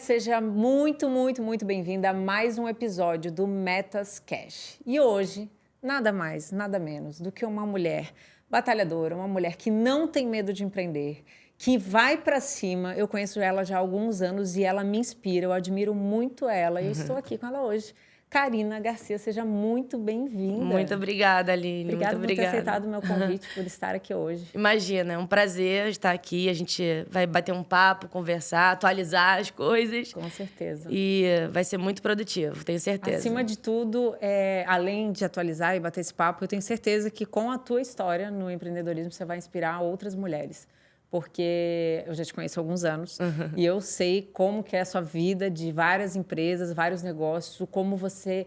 seja muito, muito, muito bem-vinda a mais um episódio do Metas Cash. E hoje, nada mais, nada menos do que uma mulher batalhadora, uma mulher que não tem medo de empreender, que vai para cima. Eu conheço ela já há alguns anos e ela me inspira, eu admiro muito ela e eu estou aqui com ela hoje. Karina Garcia, seja muito bem-vinda. Muito obrigada, Aline. Obrigada muito por ter obrigada. aceitado o meu convite, por estar aqui hoje. Imagina, é um prazer estar aqui. A gente vai bater um papo, conversar, atualizar as coisas. Com certeza. E vai ser muito produtivo, tenho certeza. Acima de tudo, além de atualizar e bater esse papo, eu tenho certeza que com a tua história no empreendedorismo você vai inspirar outras mulheres. Porque eu já te conheço há alguns anos e eu sei como que é a sua vida de várias empresas, vários negócios, como você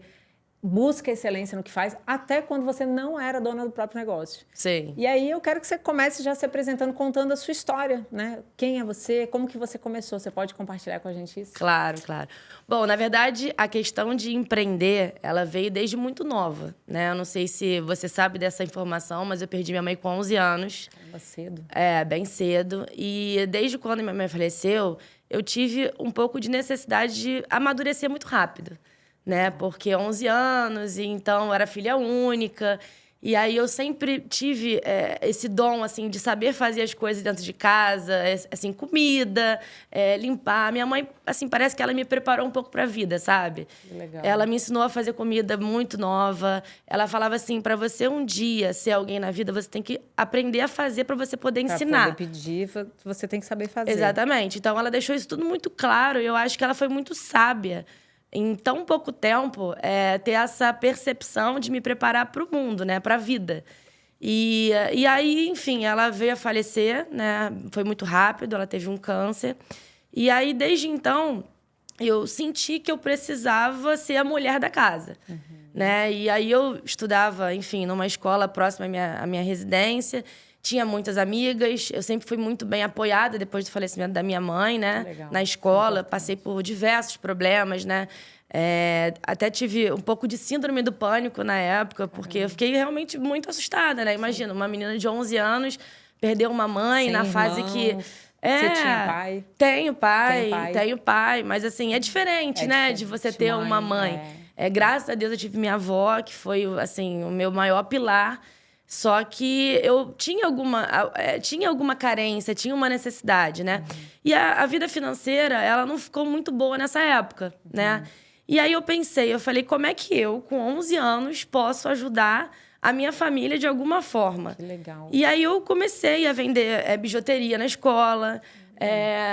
busca excelência no que faz, até quando você não era dona do próprio negócio. Sim. E aí eu quero que você comece já se apresentando, contando a sua história, né? Quem é você, como que você começou? Você pode compartilhar com a gente isso? Claro, claro. Bom, na verdade, a questão de empreender, ela veio desde muito nova, né? Eu não sei se você sabe dessa informação, mas eu perdi minha mãe com 11 anos. Caramba, cedo. Bem cedo. E desde quando minha mãe faleceu, eu tive um pouco de necessidade de amadurecer muito rápido, né? Porque 11 anos, e então eu era filha única. E aí eu sempre tive esse dom, assim, de saber fazer as coisas dentro de casa, assim, comida, limpar. Minha mãe, assim, parece que ela me preparou um pouco para a vida, sabe? Legal. Ela me ensinou a fazer comida muito nova. Ela falava assim, para você um dia ser alguém na vida, você tem que aprender a fazer para você poder ensinar. Para poder pedir, você tem que saber fazer. Exatamente. Então, ela deixou isso tudo muito claro e eu acho que ela foi muito sábia em tão pouco tempo, ter essa percepção de me preparar para o mundo, né? Para a vida. E aí, enfim, ela veio a falecer, né? Foi muito rápido, ela teve um câncer. E aí, desde então, eu senti que eu precisava ser a mulher da casa, né? E aí eu estudava, enfim, numa escola próxima à minha residência. Tinha muitas amigas, eu sempre fui muito bem apoiada depois do falecimento da minha mãe, né? Legal. Na escola, passei por diversos problemas, né? Até tive um pouco de síndrome do pânico na época, porque eu fiquei realmente muito assustada, né? Imagina, uma menina de 11 anos perdeu uma mãe Sem na fase irmãos. que... Você tinha pai? Tenho pai, mas assim, é diferente, né? Diferente, De você ter uma mãe. Graças a Deus eu tive minha avó, que foi, assim, o meu maior pilar. Só que eu tinha alguma carência, tinha uma necessidade, né? E a vida financeira, ela não ficou muito boa nessa época, né? E aí eu falei, como é que eu, com 11 anos, posso ajudar a minha família de alguma forma? Que legal. E aí eu comecei a vender bijuteria na escola.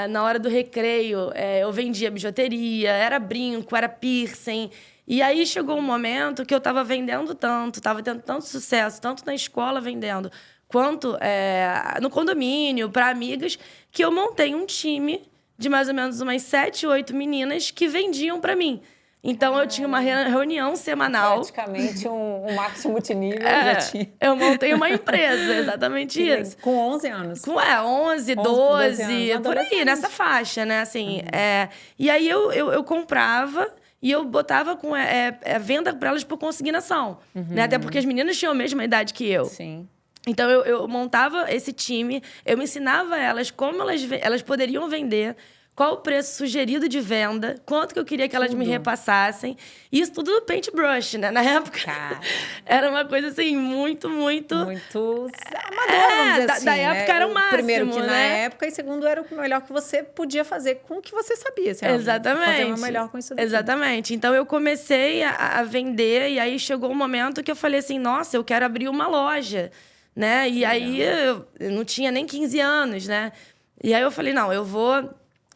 Na hora do recreio, eu vendia bijuteria, era brinco, era piercing. E aí chegou um momento que eu estava vendendo tanto, estava tendo tanto sucesso, tanto na escola vendendo, quanto no condomínio, para amigas, que eu montei um time de mais ou menos umas 7, 8 meninas que vendiam para mim. Então, eu tinha uma reunião semanal. Praticamente um marketing multinível. Já tinha. Eu montei uma empresa, exatamente isso. Com 11 anos. Com 11, 12, por aí, nessa faixa, né? Assim, E aí, eu comprava e eu botava com venda para elas por consignação. Né? Até porque as meninas tinham a mesma idade que eu. Sim. Então, eu montava esse time, eu me ensinava elas como elas poderiam vender, qual o preço sugerido de venda, quanto que eu queria que elas me repassassem. Isso tudo no paintbrush, né? Na época, era uma coisa, assim, muito... Muito amadora, vamos dizer assim, da época era o máximo, primeiro que né? na época, e segundo era o melhor que você podia fazer com o que você sabia. Exatamente. Fazer o melhor com isso daqui. Exatamente. Então, eu comecei a vender, e aí chegou um momento que eu falei assim, nossa, eu quero abrir uma loja, né? E aí, eu não tinha nem 15 anos, né? E aí, eu falei, não, eu vou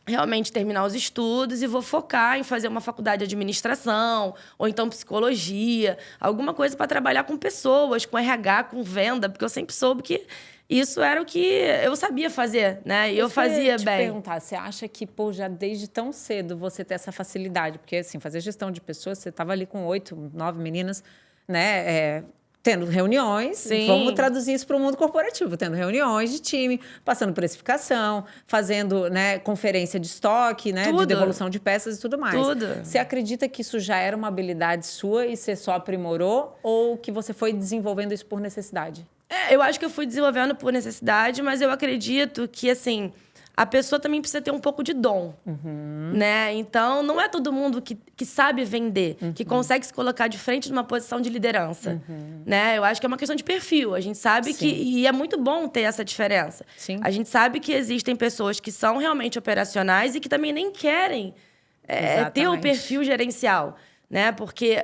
realmente terminar os estudos e vou focar em fazer uma faculdade de administração ou então psicologia, alguma coisa para trabalhar com pessoas, com RH, com venda, porque eu sempre soube que isso era o que eu sabia fazer, né? E eu fazia bem. Te perguntar, você acha que, já desde tão cedo você ter essa facilidade? Porque, assim, fazer gestão de pessoas, você estava ali com 8, 9 meninas, né? Tendo reuniões, vamos traduzir isso para o mundo corporativo, tendo reuniões de time, passando precificação, fazendo, né, conferência de estoque, né, de devolução de peças e tudo mais. Você acredita que isso já era uma habilidade sua e você só aprimorou, ou que você foi desenvolvendo isso por necessidade? Eu acho que eu fui desenvolvendo por necessidade, mas eu acredito que, assim, a pessoa também precisa ter um pouco de dom, né? Então, não é todo mundo que sabe vender, que consegue se colocar de frente numa posição de liderança, né? Eu acho que é uma questão de perfil. A gente sabe que... E é muito bom ter essa diferença. Sim. A gente sabe que existem pessoas que são realmente operacionais e que também nem querem ter o perfil gerencial, né? Porque...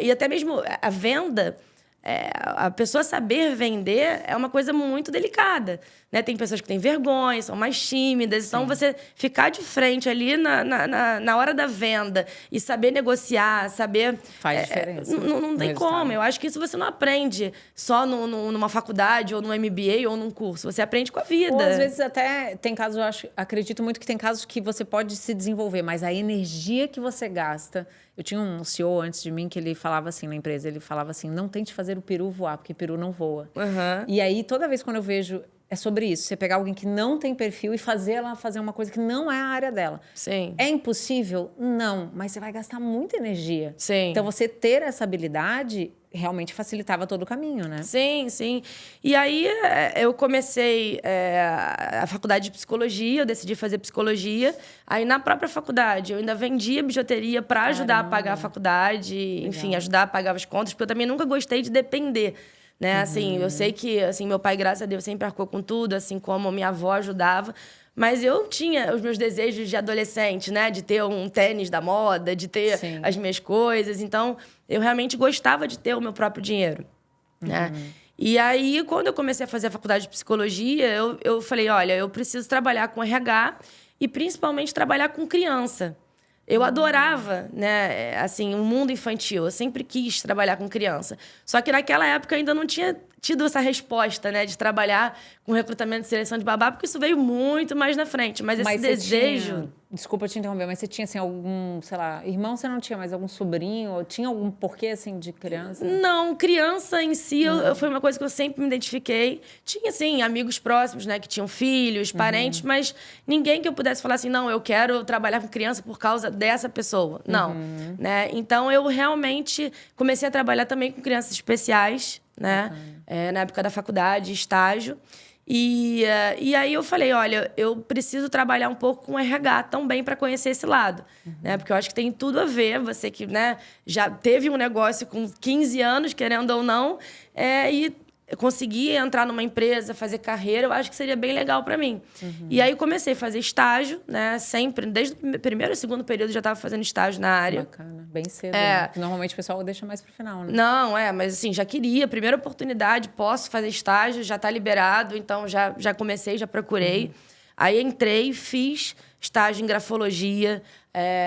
e até mesmo a venda... a pessoa saber vender é uma coisa muito delicada, né? Tem pessoas que têm vergonha, são mais tímidas. Então, você ficar de frente ali na hora da venda e saber negociar, saber... Faz diferença. Não tem como. Eu acho que isso você não aprende só numa faculdade, ou num MBA, ou num curso. Você aprende com a vida. Ou, às vezes, até tem casos... acredito muito que tem casos que você pode se desenvolver, mas a energia que você gasta... Eu tinha um CEO antes de mim que ele falava assim na empresa, ele falava assim, não tente fazer o peru voar, porque peru não voa. E aí, toda vez quando eu vejo, é sobre isso, você pegar alguém que não tem perfil e fazer ela fazer uma coisa que não é a área dela. Sim. É impossível? Não, mas você vai gastar muita energia. Sim. Então, você ter essa habilidade realmente facilitava todo o caminho, né? Sim, sim. E aí, eu comecei a faculdade de psicologia, eu decidi fazer psicologia. Aí, na própria faculdade, eu ainda vendia bijuteria para ajudar a pagar a faculdade, enfim, ajudar a pagar as contas, porque eu também nunca gostei de depender, né? Assim, eu sei que meu pai, graças a Deus, sempre arcou com tudo, assim como minha avó ajudava. Mas eu tinha os meus desejos de adolescente, né? De ter um tênis da moda, de ter as minhas coisas. Então, eu realmente gostava de ter o meu próprio dinheiro, né? E aí, quando eu comecei a fazer a faculdade de psicologia, eu falei, olha, eu preciso trabalhar com RH e, principalmente, trabalhar com criança. Eu adorava, né, assim, o mundo infantil. Eu sempre quis trabalhar com criança. Só que naquela época ainda não tinha tido essa resposta, né, de trabalhar com recrutamento e seleção de babá, porque isso veio muito mais na frente. Mas esse desejo... Desculpa te interromper, mas você tinha, assim, algum, sei lá, irmão você não tinha, mas algum sobrinho? Ou tinha algum porquê, assim, de criança? Não, criança em si foi uma coisa que eu sempre me identifiquei. Tinha, assim, amigos próximos, né, que tinham filhos, parentes, mas ninguém que eu pudesse falar assim, não, eu quero trabalhar com criança por causa dessa pessoa. Não, né? Então, eu realmente comecei a trabalhar também com crianças especiais, né? Na época da faculdade, estágio. E aí eu falei, olha, eu preciso trabalhar um pouco com RH também para conhecer esse lado, né? Porque eu acho que tem tudo a ver, você que, né, já teve um negócio com 15 anos, querendo ou não, e conseguir entrar numa empresa, fazer carreira, eu acho que seria bem legal para mim. E aí comecei a fazer estágio, né? Sempre, desde o primeiro e segundo período, já estava fazendo estágio na área. Bacana, bem cedo. Né? Normalmente o pessoal deixa mais pro final, né? Não, mas assim, já queria. Primeira oportunidade, posso fazer estágio, já está liberado, então já comecei, já procurei. Aí entrei, fiz estágio em grafologia,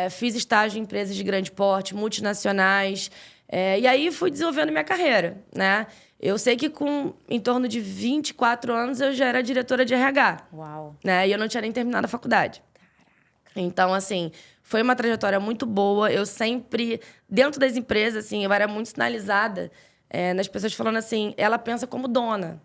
fiz estágio em empresas de grande porte, multinacionais. E aí fui desenvolvendo minha carreira, né? Eu sei que com em torno de 24 anos eu já era diretora de RH. Uau! Né? E eu não tinha nem terminado a faculdade. Caraca. Então, assim, foi uma trajetória muito boa. Eu sempre, dentro das empresas, assim, eu era muito sinalizada nas pessoas falando assim, ela pensa como dona.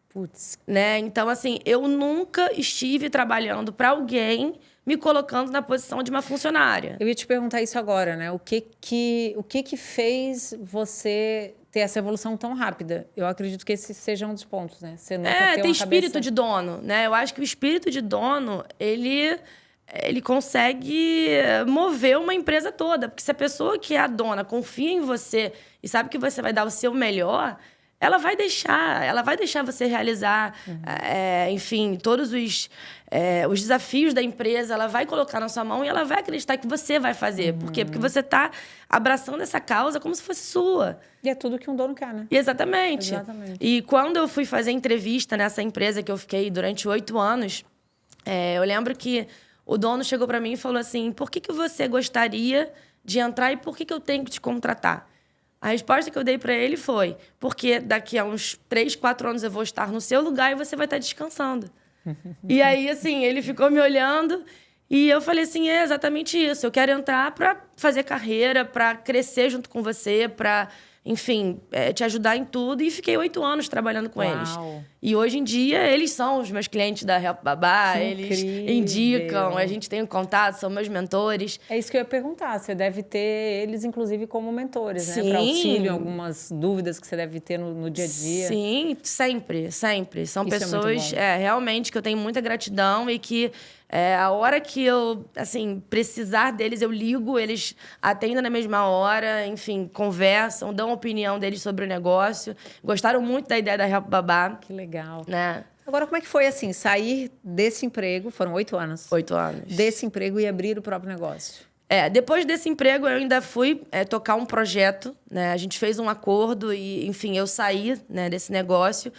Putz. Né? Então, assim, eu nunca estive trabalhando para alguém me colocando na posição de uma funcionária. Eu ia te perguntar isso agora, né? O que fez você ter essa evolução tão rápida? Eu acredito que esse seja um dos pontos, né? Você nunca tem espírito de dono, né? Eu acho que o espírito de dono, ele consegue mover uma empresa toda. Porque se a pessoa que é a dona confia em você e sabe que você vai dar o seu melhor, ela vai deixar você realizar, enfim, todos os desafios da empresa, ela vai colocar na sua mão e ela vai acreditar que você vai fazer. Por quê? Porque você está abraçando essa causa como se fosse sua. E é tudo que um dono quer, né? Exatamente. Exatamente. E quando eu fui fazer entrevista nessa empresa que eu fiquei durante 8 anos, eu lembro que o dono chegou para mim e falou assim, por que você gostaria de entrar e por que eu tenho que te contratar? A resposta que eu dei para ele foi, porque daqui a uns 3, 4 anos eu vou estar no seu lugar e você vai estar descansando. E aí, assim, ele ficou me olhando e eu falei assim, é exatamente isso. Eu quero entrar para fazer carreira, para crescer junto com você, para, enfim, te ajudar em tudo. E fiquei 8 anos trabalhando com eles. E hoje em dia, eles são os meus clientes da Help Babá, eles indicam, a gente tem um contato, são meus mentores. É isso que eu ia perguntar, você deve ter eles, inclusive, como mentores, né? Sim. Para auxílio em algumas dúvidas que você deve ter no dia a dia. Sim, sempre, sempre. São Isso pessoas, realmente, que eu tenho muita gratidão e que a hora que eu, assim, precisar deles, eu ligo, eles atendem na mesma hora, enfim, conversam, dão a opinião deles sobre o negócio. Gostaram muito da ideia da Help Babá. Que legal. Né? Agora, como é que foi, assim, sair desse emprego, foram 8 anos. 8 anos. Desse emprego e abrir o próprio negócio? Depois desse emprego, eu ainda fui tocar um projeto, né? A gente fez um acordo e, enfim, eu saí, né, desse negócio.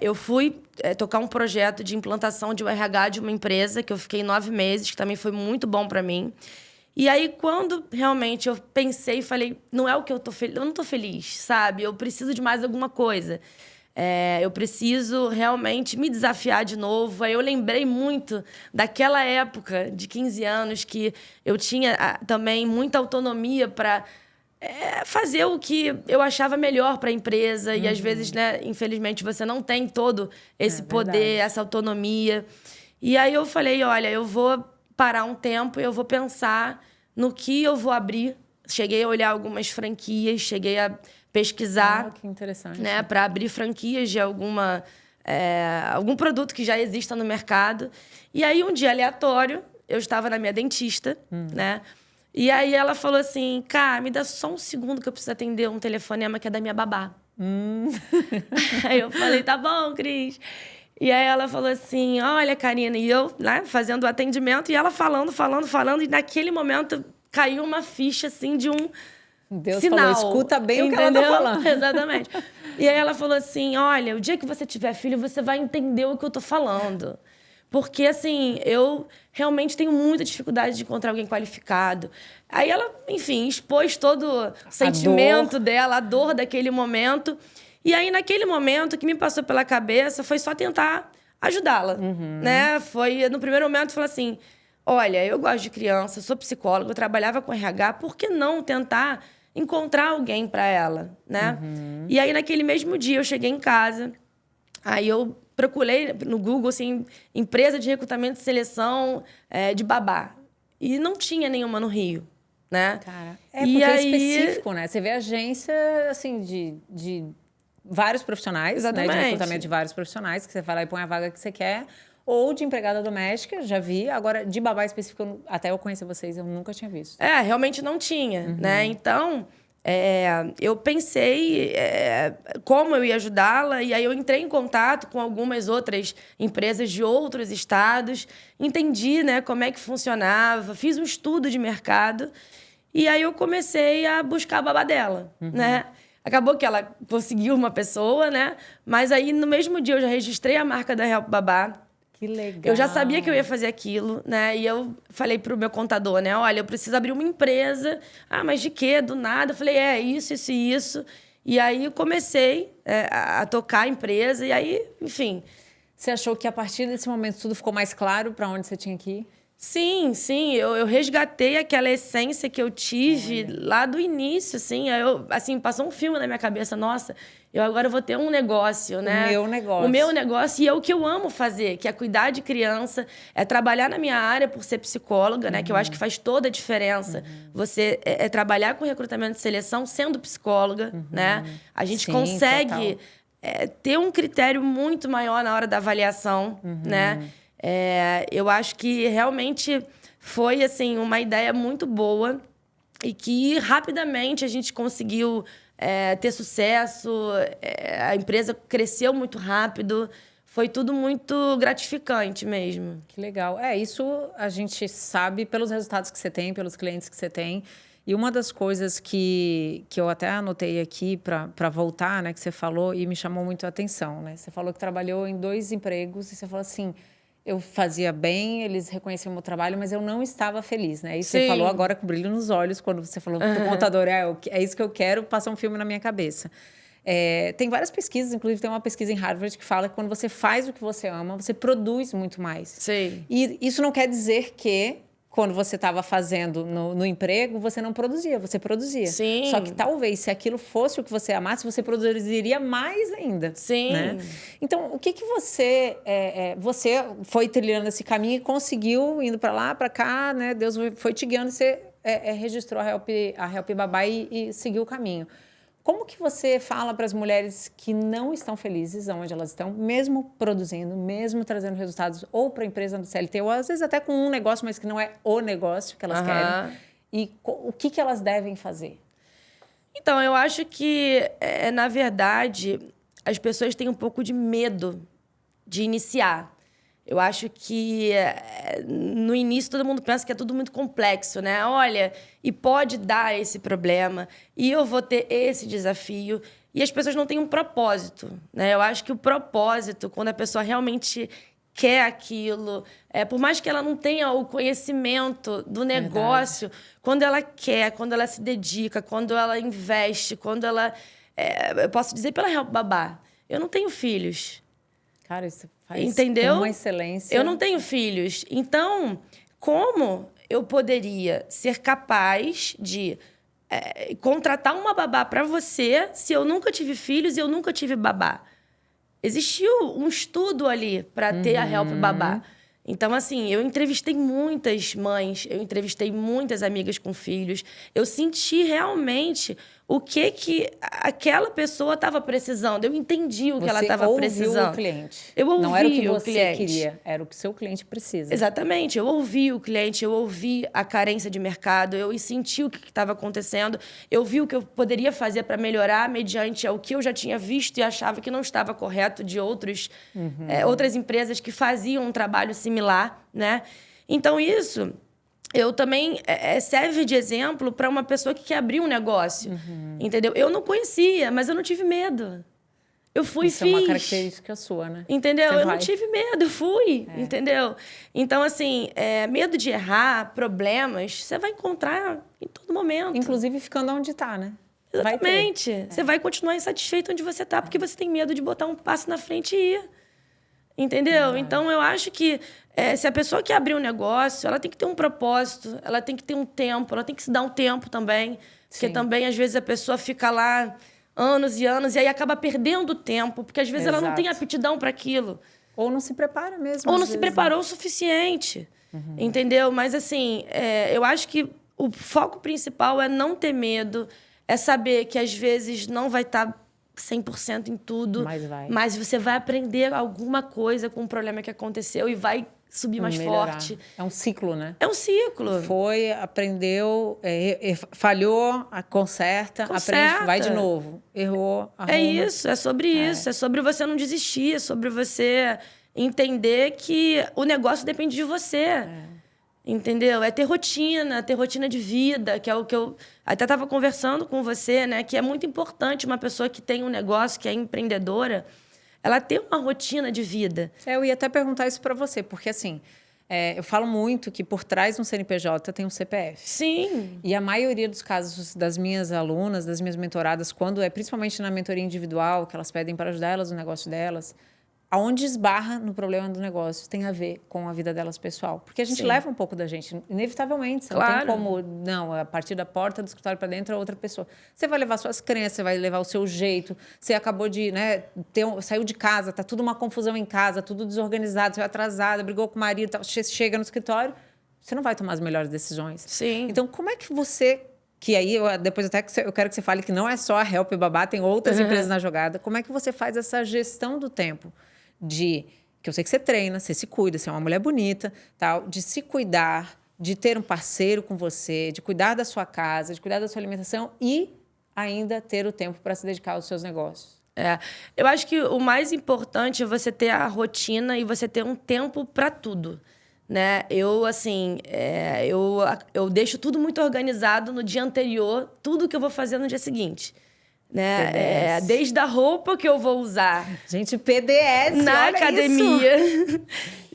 Eu fui tocar um projeto de implantação de um RH de uma empresa, que eu fiquei 9 meses, que também foi muito bom para mim. E aí, quando realmente eu pensei e falei, não é o que eu tô feliz, eu não tô feliz, sabe? Eu preciso de mais alguma coisa. Eu preciso realmente me desafiar de novo. Aí eu lembrei muito daquela época de 15 anos que eu tinha também muita autonomia para fazer o que eu achava melhor para a empresa. E às vezes, né, infelizmente, você não tem todo esse poder, essa autonomia. E aí eu falei, olha, eu vou parar um tempo e eu vou pensar no que eu vou abrir. Cheguei a olhar algumas franquias, cheguei a pesquisar, que interessante, né, para abrir franquias de algum produto que já exista no mercado. E aí, um dia aleatório, eu estava na minha dentista, né? E aí ela falou assim, Cá, me dá só um segundo que eu preciso atender um telefonema que é da minha babá. Aí eu falei, tá bom, Cris. E aí ela falou assim, olha, Karina, e eu, né, fazendo o atendimento, e ela falando, e naquele momento caiu uma ficha, assim, de um Deus sinal. Falou, escuta bem, entendeu? O que ela tá falando. Exatamente. E aí ela falou assim, olha, o dia que você tiver filho, você vai entender o que eu tô falando. Porque, assim, eu realmente tenho muita dificuldade de encontrar alguém qualificado. Aí ela, enfim, expôs todo o sentimento dela, a dor daquele momento. E aí, naquele momento, o que me passou pela cabeça foi só tentar ajudá-la, né? Foi, no primeiro momento, falar assim, olha, eu gosto de criança, sou psicóloga, eu trabalhava com RH, por que não tentar encontrar alguém para ela, né? E aí, naquele mesmo dia, eu cheguei em casa, aí eu procurei no Google, assim, empresa de recrutamento e seleção de babá. E não tinha nenhuma no Rio, né? Cara, porque é específico, né? Você vê agência, assim, de vários profissionais, né? De recrutamento de vários profissionais, que você vai lá e põe a vaga que você quer. Ou de empregada doméstica, já vi. Agora, de babá específico, até eu conhecer vocês, eu nunca tinha visto. Realmente não tinha, né? Então, eu pensei como eu ia ajudá-la, e aí eu entrei em contato com algumas outras empresas de outros estados, entendi, né, como é que funcionava, fiz um estudo de mercado, e aí eu comecei a buscar a babá dela, né? Acabou que ela conseguiu uma pessoa, né? Mas aí, no mesmo dia, eu já registrei a marca da Help Babá. Que legal. Eu já sabia que eu ia fazer aquilo, né? E eu falei pro meu contador, né? Olha, eu preciso abrir uma empresa. Ah, mas de quê? Do nada. Eu falei, isso, isso e isso. E aí eu comecei a tocar a empresa. E aí, enfim. Você achou que a partir desse momento tudo ficou mais claro para onde você tinha que ir? Sim, sim. Eu resgatei aquela essência que eu tive lá do início, assim. Assim, passou um filme na minha cabeça. Nossa, eu agora vou ter um negócio, né? O meu negócio. O meu negócio. E é o que eu amo fazer, que é cuidar de criança, é trabalhar na minha área por ser psicóloga, né? Que eu acho que faz toda a diferença. Você trabalhar com recrutamento e seleção sendo psicóloga, né? A gente consegue ter um critério muito maior na hora da avaliação, né? Eu acho que realmente foi, assim, uma ideia muito boa e que rapidamente a gente conseguiu ter sucesso, a empresa cresceu muito rápido, foi tudo muito gratificante mesmo. Que legal. Isso a gente sabe pelos resultados que você tem, pelos clientes que você tem. E uma das coisas que eu até anotei aqui para voltar, né, que você falou e me chamou muito a atenção, né? Você falou que trabalhou em 2 empregos e você falou assim, eu fazia bem, eles reconheciam o meu trabalho, mas eu não estava feliz, né? E você falou agora com brilho nos olhos, quando você falou pro contador, é isso que eu quero, passar um filme na minha cabeça. Tem várias pesquisas, inclusive tem uma pesquisa em Harvard que fala que quando você faz o que você ama, você produz muito mais. Sim. E isso não quer dizer que quando você estava fazendo no emprego, você não produzia, você produzia. Sim. Só que talvez, se aquilo fosse o que você amasse, você produziria mais ainda. Sim. Né? Então, o que você... você foi trilhando esse caminho e conseguiu, indo para lá, para cá, né? Deus foi te guiando, você registrou a Help Babá e seguiu o caminho. Como que você fala para as mulheres que não estão felizes onde elas estão, mesmo produzindo, mesmo trazendo resultados ou para a empresa do CLT, ou às vezes até com um negócio, mas que não é o negócio que elas querem, e o que elas devem fazer? Então, eu acho que, na verdade, as pessoas têm um pouco de medo de iniciar. Eu acho que no início todo mundo pensa que é tudo muito complexo, né? Olha, e pode dar esse problema, e eu vou ter esse desafio. E as pessoas não têm um propósito, né? Eu acho que o propósito, quando a pessoa realmente quer aquilo, por mais que ela não tenha o conhecimento do negócio, quando ela quer, quando ela se dedica, quando ela investe, quando ela... eu posso dizer pela Help Babá, eu não tenho filhos. Cara, isso faz uma excelência. Eu não tenho filhos. Então, como eu poderia ser capaz de contratar uma babá para você se eu nunca tive filhos e eu nunca tive babá? Existiu um estudo ali para ter a Help Babá. Então, assim, eu entrevistei muitas mães, eu entrevistei muitas amigas com filhos. Eu senti realmente o que aquela pessoa estava precisando. Eu entendi o que ela estava precisando. Você ouviu o cliente. Eu ouvi não era o que você cliente. queria, era o que seu cliente precisa. Exatamente. Eu ouvi o cliente, eu ouvi a carência de mercado, eu senti o que estava acontecendo, eu vi o que eu poderia fazer para melhorar mediante o que eu já tinha visto e achava que não estava correto de outras empresas que faziam um trabalho similar, né? Então, isso... eu também serve de exemplo para uma pessoa que quer abrir um negócio, entendeu? Eu não conhecia, mas eu não tive medo. Eu fui e fiz. Isso é uma característica sua, né? Entendeu? Eu não tive medo, eu fui, entendeu? Então, assim, medo de errar, problemas, você vai encontrar em todo momento. Inclusive ficando onde está, né? Exatamente. Você vai continuar insatisfeito onde você está, porque você tem medo de botar um passo na frente e ir. Entendeu? Então, eu acho que se a pessoa quer abrir um negócio, ela tem que ter um propósito, ela tem que ter um tempo, ela tem que se dar um tempo também. Porque também, às vezes, a pessoa fica lá anos e anos e aí acaba perdendo tempo, porque às vezes ela não tem aptidão para aquilo. Ou não se prepara mesmo. Ou não se preparou o suficiente. Entendeu? Mas, assim, eu acho que o foco principal é não ter medo, é saber que, às vezes, não vai estar 100% em tudo, mas você vai aprender alguma coisa com o problema que aconteceu e vai subir mais forte. É um ciclo, né? É um ciclo. Foi, aprendeu, falhou, conserta, aprende, vai de novo. Errou, arruma. É isso, é sobre isso. É sobre você não desistir, é sobre você entender que o negócio depende de você. Entendeu? É ter rotina de vida, que é o que eu até estava conversando com você, né? Que é muito importante uma pessoa que tem um negócio, que é empreendedora, ela ter uma rotina de vida. Eu ia até perguntar isso para você, porque assim, eu falo muito que por trás de um CNPJ tem um CPF. Sim. E a maioria dos casos das minhas alunas, das minhas mentoradas, quando principalmente na mentoria individual, que elas pedem para ajudar elas no negócio delas, aonde esbarra no problema do negócio tem a ver com a vida delas pessoal. Porque a gente leva um pouco da gente, inevitavelmente. Você não tem como, a partir da porta do escritório para dentro é outra pessoa. Você vai levar suas crenças, você vai levar o seu jeito. Você acabou de, saiu de casa, tá tudo uma confusão em casa, tudo desorganizado, você vai atrasada, brigou com o marido, chega no escritório, você não vai tomar as melhores decisões. Sim. Então, como é que você... Que aí, depois até eu quero que você fale que não é só a Help Babá, tem outras empresas na jogada. Como é que você faz essa gestão do tempo? Que eu sei que você treina, você se cuida, você é uma mulher bonita, tal, de se cuidar, de ter um parceiro com você, de cuidar da sua casa, de cuidar da sua alimentação e ainda ter o tempo para se dedicar aos seus negócios. Eu acho que o mais importante é você ter a rotina e você ter um tempo para tudo, né? Eu, assim, eu deixo tudo muito organizado no dia anterior, tudo que eu vou fazer no dia seguinte. Né? Desde a roupa que eu vou usar. Gente, PDS, na olha academia. Isso.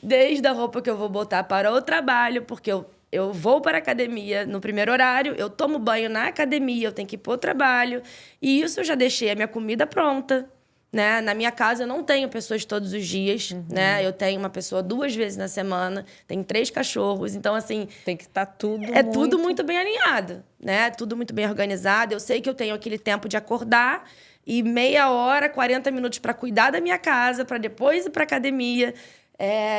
Desde a roupa que eu vou botar para o trabalho, porque eu vou para a academia no primeiro horário, eu tomo banho na academia, eu tenho que ir para o trabalho. E isso eu já deixei a minha comida pronta. né? Na minha casa eu não tenho pessoas todos os dias, né? Eu tenho uma pessoa 2 vezes na semana, tenho 3 cachorros, então assim... Tem que estar tudo tudo muito bem alinhado, né? Tudo muito bem organizado. Eu sei que eu tenho aquele tempo de acordar e meia hora, 40 minutos para cuidar da minha casa, para depois ir para academia.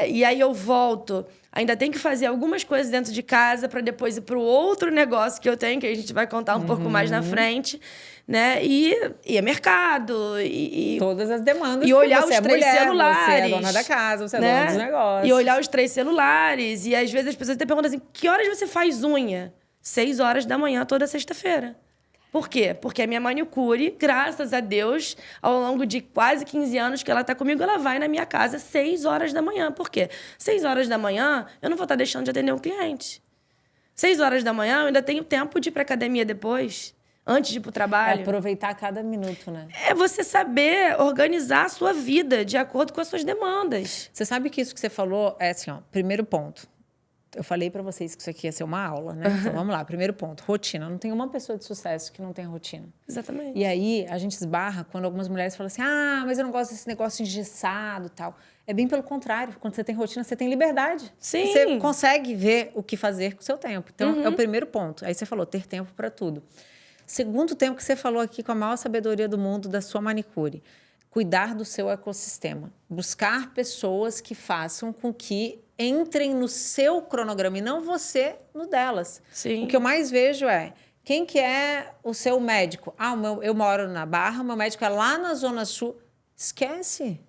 E aí eu volto. Ainda tenho que fazer algumas coisas dentro de casa para depois ir para o outro negócio que eu tenho, que a gente vai contar um pouco mais na frente, né? E é mercado, e todas as demandas. E olhar você os 3 celulares. Você é dona da casa, você é né? dona dos negócios. E olhar os 3 celulares. E às vezes as pessoas até perguntam assim: que horas você faz unha? 6 horas da manhã, toda sexta-feira. Por quê? Porque a minha manicure, graças a Deus, ao longo de quase 15 anos que ela está comigo, ela vai na minha casa 6 horas da manhã. Por quê? 6 horas da manhã, eu não vou estar deixando de atender um cliente. 6 horas da manhã, eu ainda tenho tempo de ir para academia depois, antes de ir para o trabalho. Aproveitar cada minuto, né? É você saber organizar a sua vida de acordo com as suas demandas. Você sabe que isso que você falou é assim, ó, primeiro ponto. Eu falei para vocês que isso aqui ia ser uma aula, né? Então, vamos lá. Primeiro ponto, rotina. Não tem uma pessoa de sucesso que não tem rotina. Exatamente. E aí, a gente esbarra quando algumas mulheres falam assim, mas eu não gosto desse negócio engessado e tal. É bem pelo contrário. Quando você tem rotina, você tem liberdade. Sim. Você consegue ver o que fazer com o seu tempo. Então, é o primeiro ponto. Aí você falou, ter tempo para tudo. Segundo tempo que você falou aqui com a maior sabedoria do mundo da sua manicure. Cuidar do seu ecossistema. Buscar pessoas que façam com que entrem no seu cronograma e não você no delas. Sim. O que eu mais vejo é quem que é o seu médico. Eu moro na Barra, o meu médico é lá na Zona Sul. Esquece.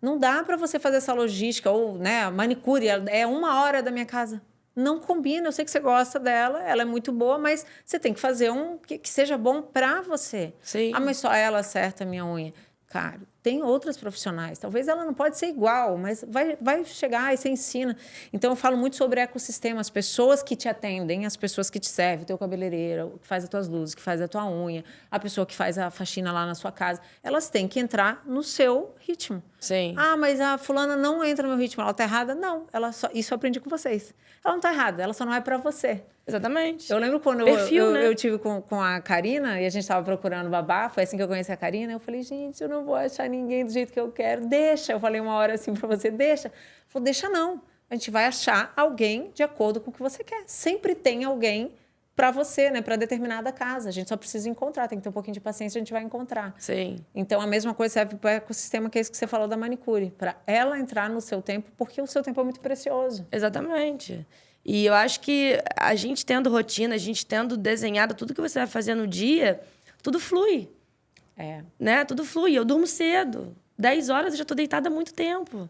Não dá para você fazer essa logística ou, né, a manicure é 1 hora da minha casa. Não combina. Eu sei que você gosta dela, ela é muito boa, mas você tem que fazer que seja bom para você. Sim. Mas só ela acerta a minha unha. Cara, tem outras profissionais. Talvez ela não pode ser igual, mas vai chegar e você ensina. Então, eu falo muito sobre ecossistema. As pessoas que te atendem, as pessoas que te servem, o teu cabeleireiro, que faz as tuas luzes, que faz a tua unha, a pessoa que faz a faxina lá na sua casa, elas têm que entrar no seu ritmo. Sim. Mas a fulana não entra no meu ritmo, ela tá errada? Não, isso eu aprendi com vocês. Ela não tá errada, ela só não é para você. Exatamente. Eu lembro quando eu tive com a Karina e a gente estava procurando babá, foi assim que eu conheci a Karina, eu falei, gente, eu não vou achar ninguém do jeito que eu quero, deixa. Eu falei uma hora assim para você, deixa. Ela falou, deixa não, a gente vai achar alguém de acordo com o que você quer. Sempre tem alguém para você, né, para determinada casa. A gente só precisa encontrar, tem que ter um pouquinho de paciência, a gente vai encontrar. Sim. Então, a mesma coisa serve para o ecossistema, que é isso que você falou da manicure, para ela entrar no seu tempo, porque o seu tempo é muito precioso. Exatamente. E eu acho que a gente tendo rotina, a gente tendo desenhado tudo que você vai fazer no dia, tudo flui. Né? Tudo flui. Eu durmo cedo. 10 horas eu já estou deitada há muito tempo.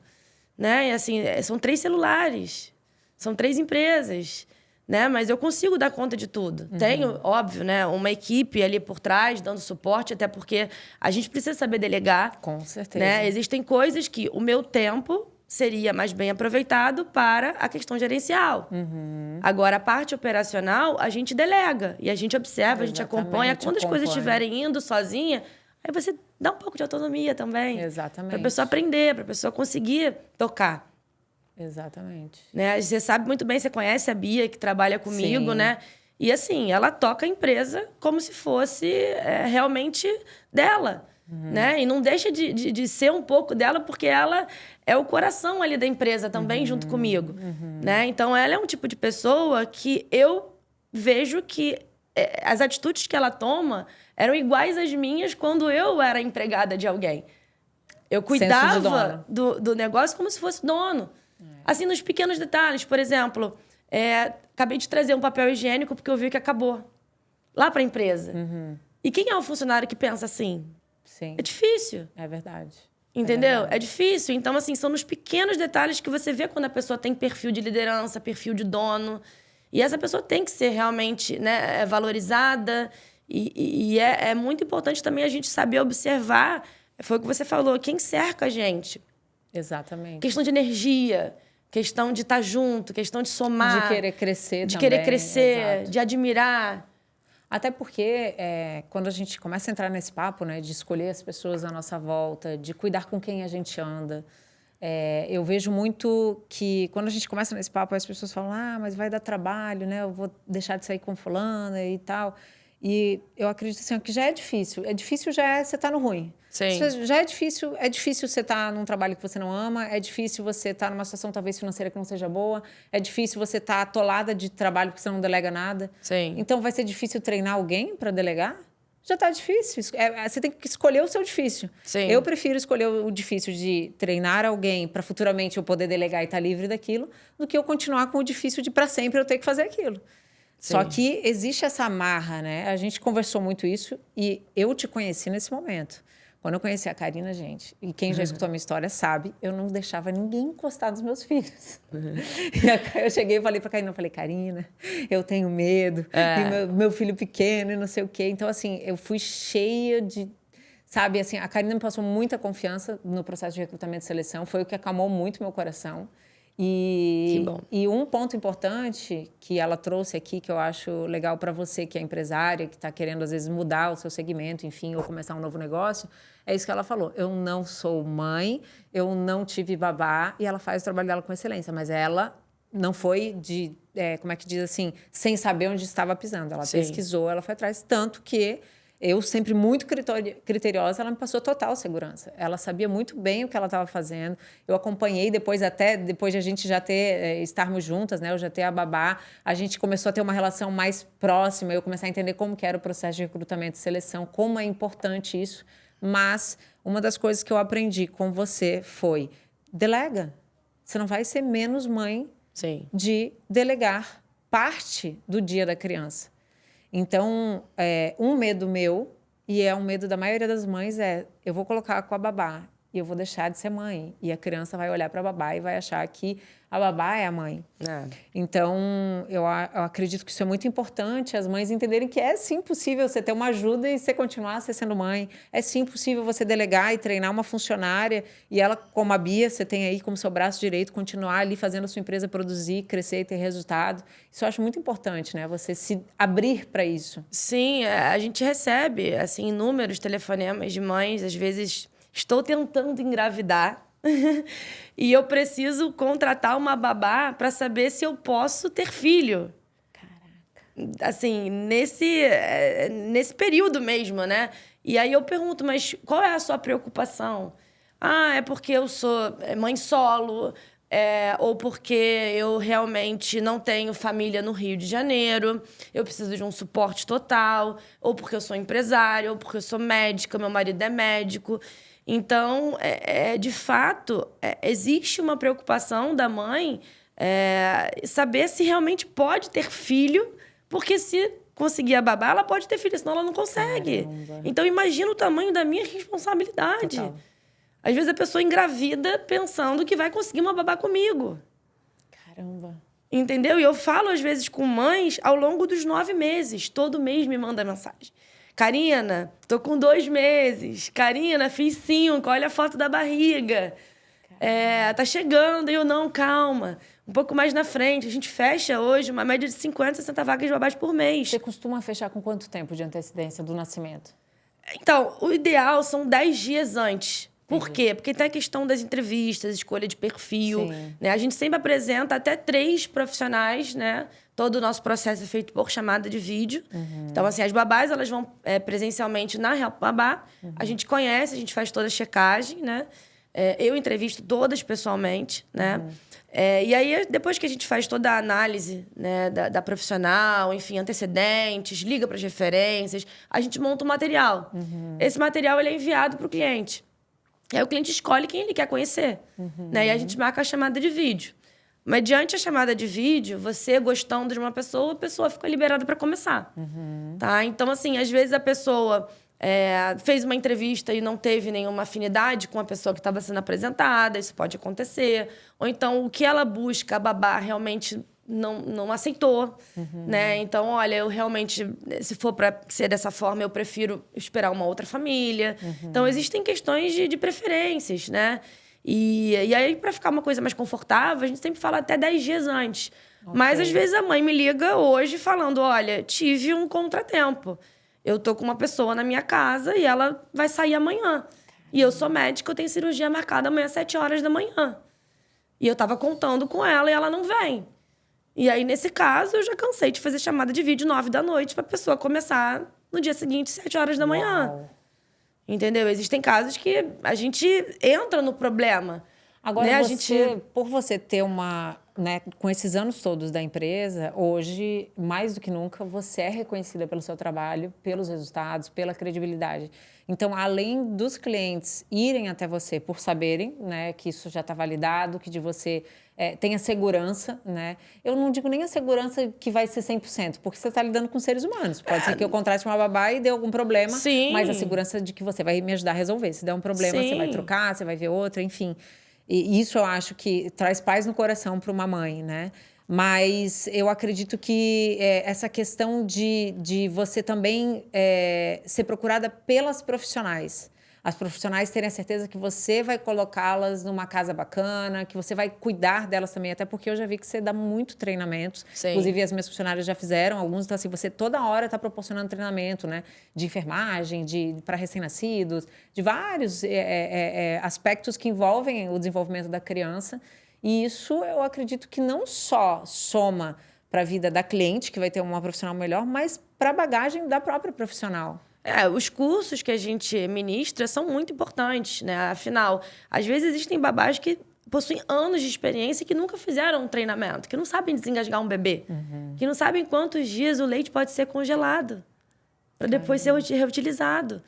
Né? E assim, são 3 celulares. São 3 empresas. Né? Mas eu consigo dar conta de tudo. Tenho, óbvio, né, uma equipe ali por trás, dando suporte, até porque a gente precisa saber delegar. Com certeza. Né? Existem coisas que o meu tempo seria mais bem aproveitado para a questão gerencial. Agora, a parte operacional, a gente delega. E a gente observa, a gente acompanha. Quando as coisas estiverem indo sozinha, aí você dá um pouco de autonomia também. Exatamente. Para a pessoa aprender, para a pessoa conseguir tocar. Exatamente. Né? Você sabe muito bem, você conhece a Bia, que trabalha comigo, Sim. né? E assim, ela toca a empresa como se fosse realmente dela. Né? E não deixa de ser um pouco dela, porque ela é o coração ali da empresa também, junto comigo. Né? Então, ela é um tipo de pessoa que eu vejo que as atitudes que ela toma eram iguais às minhas quando eu era empregada de alguém. Eu cuidava do negócio como se fosse dono. Assim, nos pequenos detalhes. Por exemplo, acabei de trazer um papel higiênico porque eu vi que acabou. Lá para a empresa. E quem é o funcionário que pensa assim? Sim. É difícil. É verdade. Entendeu? É difícil. Então, assim, são nos pequenos detalhes que você vê quando a pessoa tem perfil de liderança, perfil de dono. E essa pessoa tem que ser realmente, né, valorizada. E é muito importante também a gente saber observar, foi o que você falou, quem cerca a gente. Exatamente. Questão de energia, questão de estar junto, questão de somar. De querer crescer de também. Querer crescer, exato. de admirar. Até porque quando a gente começa a entrar nesse papo, né, de escolher as pessoas à nossa volta, de cuidar com quem a gente anda, eu vejo muito que quando a gente começa nesse papo, as pessoas falam, mas vai dar trabalho, né? Eu vou deixar de sair com fulana e tal. E eu acredito assim, que já é difícil. É difícil já é você estar no ruim. Sim. Já é difícil você estar num trabalho que você não ama, é difícil você estar numa situação talvez financeira que não seja boa, é difícil você estar atolada de trabalho porque você não delega nada. Sim. Então vai ser difícil treinar alguém para delegar? Já está difícil. Você tem que escolher o seu difícil. Sim. Eu prefiro escolher o difícil de treinar alguém para futuramente eu poder delegar e estar livre daquilo, do que eu continuar com o difícil de para sempre eu ter que fazer aquilo. Sim. Só que existe essa amarra, né? A gente conversou muito isso e eu te conheci nesse momento. Quando eu conheci a Karina, gente, e quem já escutou a minha história sabe, eu não deixava ninguém encostar nos meus filhos. E eu cheguei e falei pra Karina, Karina, eu tenho medo, e meu filho pequeno e não sei o quê. Então, assim, eu fui cheia de... Sabe, assim, a Karina me passou muita confiança no processo de recrutamento e seleção, foi o que acalmou muito meu coração. Que bom. E um ponto importante que ela trouxe aqui, que eu acho legal para você, que é empresária, que está querendo, às vezes, mudar o seu segmento, enfim, ou começar um novo negócio, é isso que ela falou. Eu não sou mãe, eu não tive babá, e ela faz o trabalho dela com excelência, mas ela não foi de, como é que diz assim, sem saber onde estava pisando. Ela pesquisou, ela foi atrás, tanto que... Eu, sempre muito criteriosa, ela me passou total segurança. Ela sabia muito bem o que ela estava fazendo. Eu acompanhei depois de a gente já estarmos juntas, né? Eu já ter a babá, a gente começou a ter uma relação mais próxima, eu comecei a entender como que era o processo de recrutamento e seleção, como é importante isso. Mas uma das coisas que eu aprendi com você foi, delega. Você não vai ser menos mãe de delegar parte do dia da criança. Então, um medo meu, e é um medo da maioria das mães, eu vou colocar com a babá e eu vou deixar de ser mãe. E a criança vai olhar para a babá e vai achar que a babá é a mãe. Então, eu acredito que isso é muito importante, as mães entenderem que é sim possível você ter uma ajuda e você continuar sendo mãe. É sim possível você delegar e treinar uma funcionária e ela, como a Bia, você tem aí como seu braço direito, continuar ali fazendo a sua empresa produzir, crescer e ter resultado. Isso eu acho muito importante, né? Você se abrir para isso. Sim, a gente recebe, assim, inúmeros telefonemas de mães, às vezes... Estou tentando engravidar e eu preciso contratar uma babá para saber se eu posso ter filho. Caraca. Assim, nesse período mesmo, né? E aí eu pergunto, mas qual é a sua preocupação? Ah, é porque eu sou mãe solo, ou porque eu realmente não tenho família no Rio de Janeiro, eu preciso de um suporte total, ou porque eu sou empresária, ou porque eu sou médica, meu marido é médico. Então, de fato, existe uma preocupação da mãe saber se realmente pode ter filho, porque se conseguir a babá, ela pode ter filho, senão ela não consegue. Caramba. Então, imagina o tamanho da minha responsabilidade. Total. Às vezes a pessoa engravida pensando que vai conseguir uma babá comigo. Caramba. Entendeu? E eu falo, às vezes, com mães ao longo dos 9 meses. Todo mês me manda mensagem. Karina, tô com 2 meses. Karina, fiz 5, olha a foto da barriga. Tá chegando. E eu, não, calma. Um pouco mais na frente. A gente fecha hoje uma média de 50, 60 vagas de babás por mês. Você costuma fechar com quanto tempo de antecedência do nascimento? Então, o ideal são 10 dias antes. Por quê? Porque tem a questão das entrevistas, escolha de perfil. Né? A gente sempre apresenta até 3 profissionais, né? Todo o nosso processo é feito por chamada de vídeo. Então, assim, as babás, elas vão presencialmente na Help Babá. A gente conhece, a gente faz toda a checagem, né? Eu entrevisto todas pessoalmente, né? E aí, depois que a gente faz toda a análise, né, da profissional, enfim, antecedentes, liga para as referências, a gente monta um material. Esse material ele é enviado para o cliente. E aí o cliente escolhe quem ele quer conhecer. Né? E a gente marca a chamada de vídeo. Mediante a chamada de vídeo, você gostando de uma pessoa, a pessoa fica liberada para começar. Tá? Então, assim, às vezes a pessoa fez uma entrevista e não teve nenhuma afinidade com a pessoa que estava sendo apresentada, isso pode acontecer. Ou então, o que ela busca, a babá realmente não aceitou. Né? Então, olha, eu realmente, se for para ser dessa forma, eu prefiro esperar uma outra família. Então, existem questões de preferências, né? E aí, para ficar uma coisa mais confortável, a gente sempre fala até 10 dias antes. Mas, às vezes, a mãe me liga hoje falando, olha, tive um contratempo. Eu tô com uma pessoa na minha casa e ela vai sair amanhã. E eu sou médica, eu tenho cirurgia marcada amanhã às 7 horas da manhã. E eu tava contando com ela e ela não vem. E aí, nesse caso, eu já cansei de fazer chamada de vídeo 9 da noite pra pessoa começar no dia seguinte, 7 horas da manhã. Uau. Entendeu? Existem casos que a gente entra no problema. Agora, né? por você ter uma... Né, com esses anos todos da empresa, hoje, mais do que nunca, você é reconhecida pelo seu trabalho, pelos resultados, pela credibilidade. Então, além dos clientes irem até você por saberem, né, que isso já está validado, que de você tem a segurança, né? Eu não digo nem a segurança que vai ser 100%, porque você está lidando com seres humanos. Pode ser que eu contrate uma babá e dê algum problema, Sim. mas a segurança de que você vai me ajudar a resolver. Se der um problema, você vai trocar, você vai ver outra, enfim. E isso eu acho que traz paz no coração para uma mãe, né? Mas eu acredito que essa questão de você também ser procurada pelas profissionais. As profissionais terem a certeza que você vai colocá-las numa casa bacana, que você vai cuidar delas também, até porque eu já vi que você dá muito treinamento. Sim. Inclusive, as minhas funcionárias já fizeram alguns, então assim, você toda hora está proporcionando treinamento, né? De enfermagem, para recém-nascidos, de vários aspectos que envolvem o desenvolvimento da criança. E isso eu acredito que não só soma para a vida da cliente, que vai ter uma profissional melhor, mas para a bagagem da própria profissional. Os cursos que a gente ministra são muito importantes, né? Afinal, às vezes existem babás que possuem anos de experiência e que nunca fizeram um treinamento, que não sabem desengasgar um bebê, que não sabem quantos dias o leite pode ser congelado para depois ser reutilizado.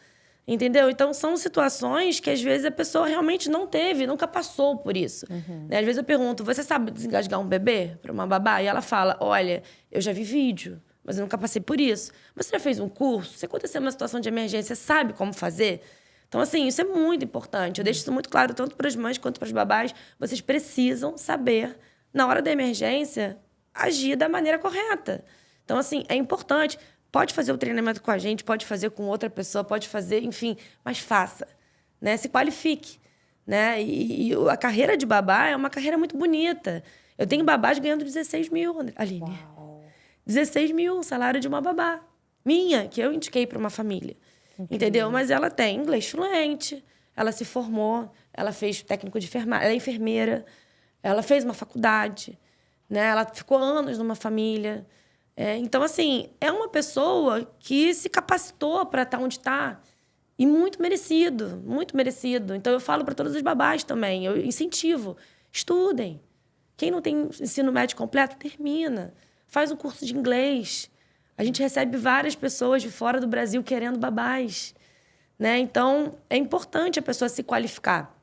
Entendeu? Então, são situações que, às vezes, a pessoa realmente não teve, nunca passou por isso. Né? Às vezes, eu pergunto, você sabe desengasgar um bebê para uma babá? E ela fala, olha, eu já vi vídeo, mas eu nunca passei por isso. Mas você já fez um curso? Se acontecer uma situação de emergência, você sabe como fazer? Então, assim, isso é muito importante. Eu deixo isso muito claro, tanto para as mães quanto para as babás. Vocês precisam saber, na hora da emergência, agir da maneira correta. Então, assim, é importante. Pode fazer o treinamento com a gente, pode fazer com outra pessoa, pode fazer, enfim, mas faça, né? Se qualifique, né? E a carreira de babá é uma carreira muito bonita. Eu tenho babás ganhando 16 mil, Aline. Uau. 16 mil, o salário de uma babá. Minha, que eu indiquei para uma família. Entendeu? Mas ela tem inglês fluente, ela se formou, ela fez técnico de enfermagem, ela é enfermeira, ela fez uma faculdade, né? Ela ficou anos numa família. Então, assim, é uma pessoa que se capacitou para estar onde está. E muito merecido, muito merecido. Então, eu falo para todas as babás também, eu incentivo, estudem. Quem não tem ensino médio completo, termina. Faz um curso de inglês. A gente recebe várias pessoas de fora do Brasil querendo babás, né? Então, é importante a pessoa se qualificar.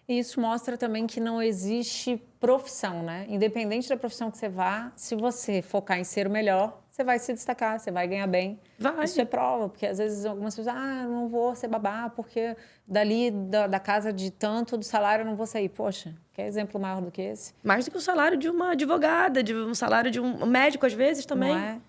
E isso mostra também que não existe profissão, né? Independente da profissão que você vá, se você focar em ser o melhor, você vai se destacar, você vai ganhar bem. Vai. Isso é prova, porque às vezes algumas pessoas não vou ser babá, porque dali da casa de tanto do salário eu não vou sair. Poxa, quer exemplo maior do que esse? Mais do que o salário de uma advogada, de um salário de um médico, às vezes, também. Não é?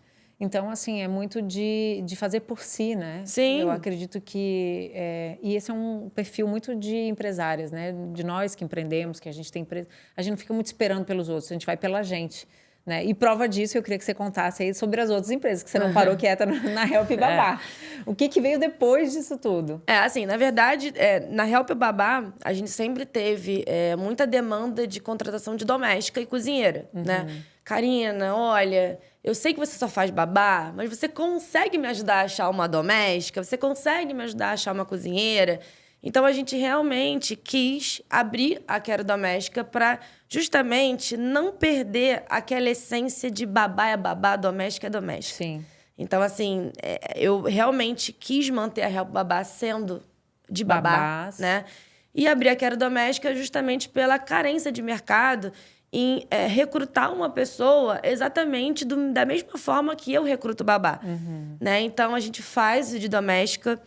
Então, assim, é muito de fazer por si, né? Sim. Eu acredito que... e esse é um perfil muito de empresárias, né? De nós que empreendemos, que a gente tem empresa. A gente não fica muito esperando pelos outros, a gente vai pela gente, né? E prova disso, eu queria que você contasse aí sobre as outras empresas, que você não parou quieta na Help Babá. O que veio depois disso tudo? Assim, na verdade, na Help Babá, a gente sempre teve muita demanda de contratação de doméstica e cozinheira, né? Karina, olha... Eu sei que você só faz babá, mas você consegue me ajudar a achar uma doméstica? Você consegue me ajudar a achar uma cozinheira? Então, a gente realmente quis abrir a Quero Doméstica para justamente não perder aquela essência de babá é babá, doméstica é doméstica. Sim. Então, assim, eu realmente quis manter a Help Babá sendo de babá, Babás. né? E abrir a Quero Doméstica justamente pela carência de mercado em recrutar uma pessoa exatamente da mesma forma que eu recruto babá. Né? Então, a gente faz o de doméstica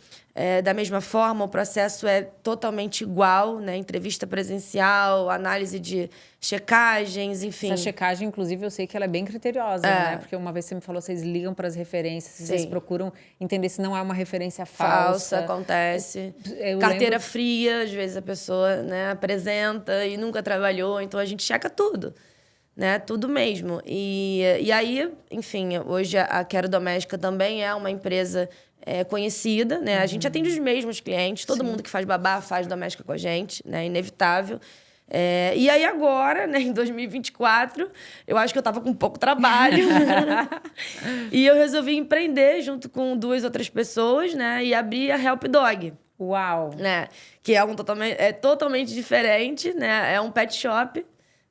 da mesma forma, o processo é totalmente igual, né? Entrevista presencial, análise de checagens, enfim. Essa checagem, inclusive, eu sei que ela é bem criteriosa, né? Porque uma vez você me falou, vocês ligam para as referências, vocês procuram entender se não é uma referência falsa. Acontece. Eu Carteira fria, às vezes a pessoa, né, apresenta e nunca trabalhou, então a gente checa tudo, né? Tudo mesmo. E aí, enfim, hoje a Quero Doméstica também é uma empresa conhecida, né? A gente atende os mesmos clientes, todo mundo que faz babá faz doméstica com a gente, né? Inevitável. E aí agora, né, em 2024, eu acho que eu estava com pouco trabalho. E eu resolvi empreender junto com 2 outras pessoas, né? E abrir a Help Dog. Uau! Né? Que é totalmente diferente, né? É um pet shop,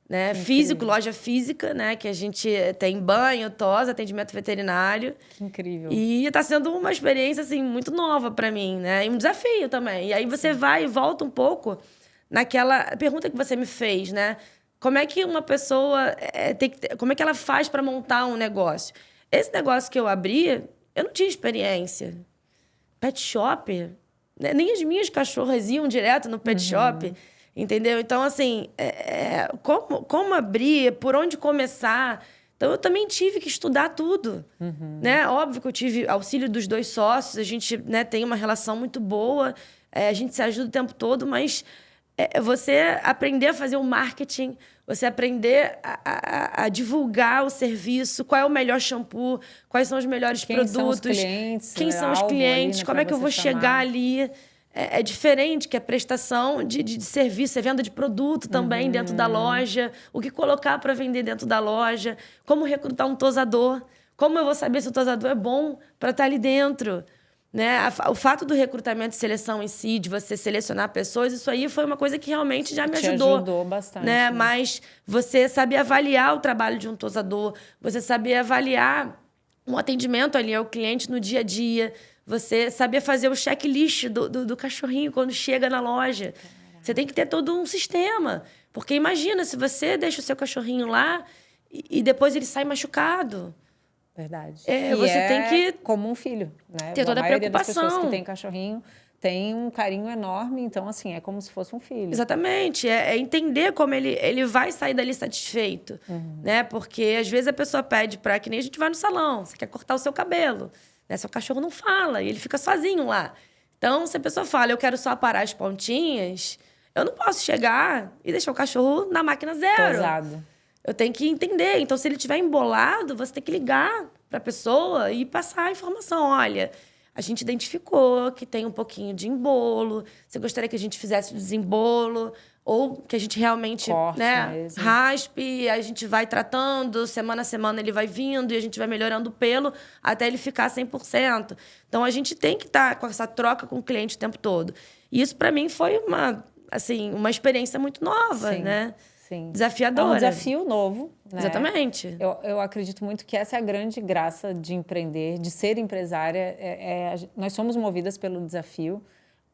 né? Físico, loja física, né? Que a gente tem banho, tosa, atendimento veterinário. Que incrível. E tá sendo uma experiência, assim, muito nova para mim, né? E um desafio também. E aí você vai e volta um pouco naquela pergunta que você me fez, né? Como é que uma pessoa como é que ela faz para montar um negócio? Esse negócio que eu abri, eu não tinha experiência. Pet shop, né? Nem as minhas cachorras iam direto no pet shop, entendeu? Então, assim, como abrir, por onde começar? Então, eu também tive que estudar tudo, né? Óbvio que eu tive auxílio dos 2 sócios, a gente, né, tem uma relação muito boa, a gente se ajuda o tempo todo, mas você aprender a fazer o marketing, você aprender a divulgar o serviço, qual é o melhor shampoo, quais são os melhores produtos. Quem são os clientes, como é que eu vou chegar ali. É diferente que a prestação de serviço, é venda de produto também dentro da loja, o que colocar para vender dentro da loja, como recrutar um tosador, como eu vou saber se o tosador é bom para estar ali dentro. Né? O fato do recrutamento e seleção em si, de você selecionar pessoas, isso aí foi uma coisa que realmente já me ajudou. Ajudou bastante. Né? Mas você saber avaliar o trabalho de um tosador, você saber avaliar um atendimento ali ao cliente no dia a dia, você saber fazer o checklist do cachorrinho quando chega na loja. Caraca. Você tem que ter todo um sistema. Porque imagina, se você deixa o seu cachorrinho lá e depois ele sai machucado. Verdade. Você tem que... como um filho, né? Ter toda a preocupação. Das pessoas que têm cachorrinho tem um carinho enorme, então, assim, é como se fosse um filho. Exatamente. É entender como ele vai sair dali satisfeito, né? Porque, às vezes, a pessoa pede para... Que nem a gente vai no salão, você quer cortar o seu cabelo, né? Seu cachorro não fala e ele fica sozinho lá. Então, se a pessoa fala, eu quero só aparar as pontinhas, eu não posso chegar e deixar o cachorro na máquina zero. Pesado. Eu tenho que entender. Então, se ele estiver embolado, você tem que ligar para a pessoa e passar a informação. Olha, a gente identificou que tem um pouquinho de embolo. Você gostaria que a gente fizesse o desembolo? Ou que a gente realmente, corte, né, raspe, a gente vai tratando, semana a semana ele vai vindo e a gente vai melhorando o pelo até ele ficar 100%. Então, a gente tem que estar com essa troca com o cliente o tempo todo. E isso, para mim, foi uma experiência muito nova, né? Sim. Desafiadora. É um desafio novo, né? Exatamente. Eu acredito muito que essa é a grande graça de empreender, de ser empresária. Nós somos movidas pelo desafio.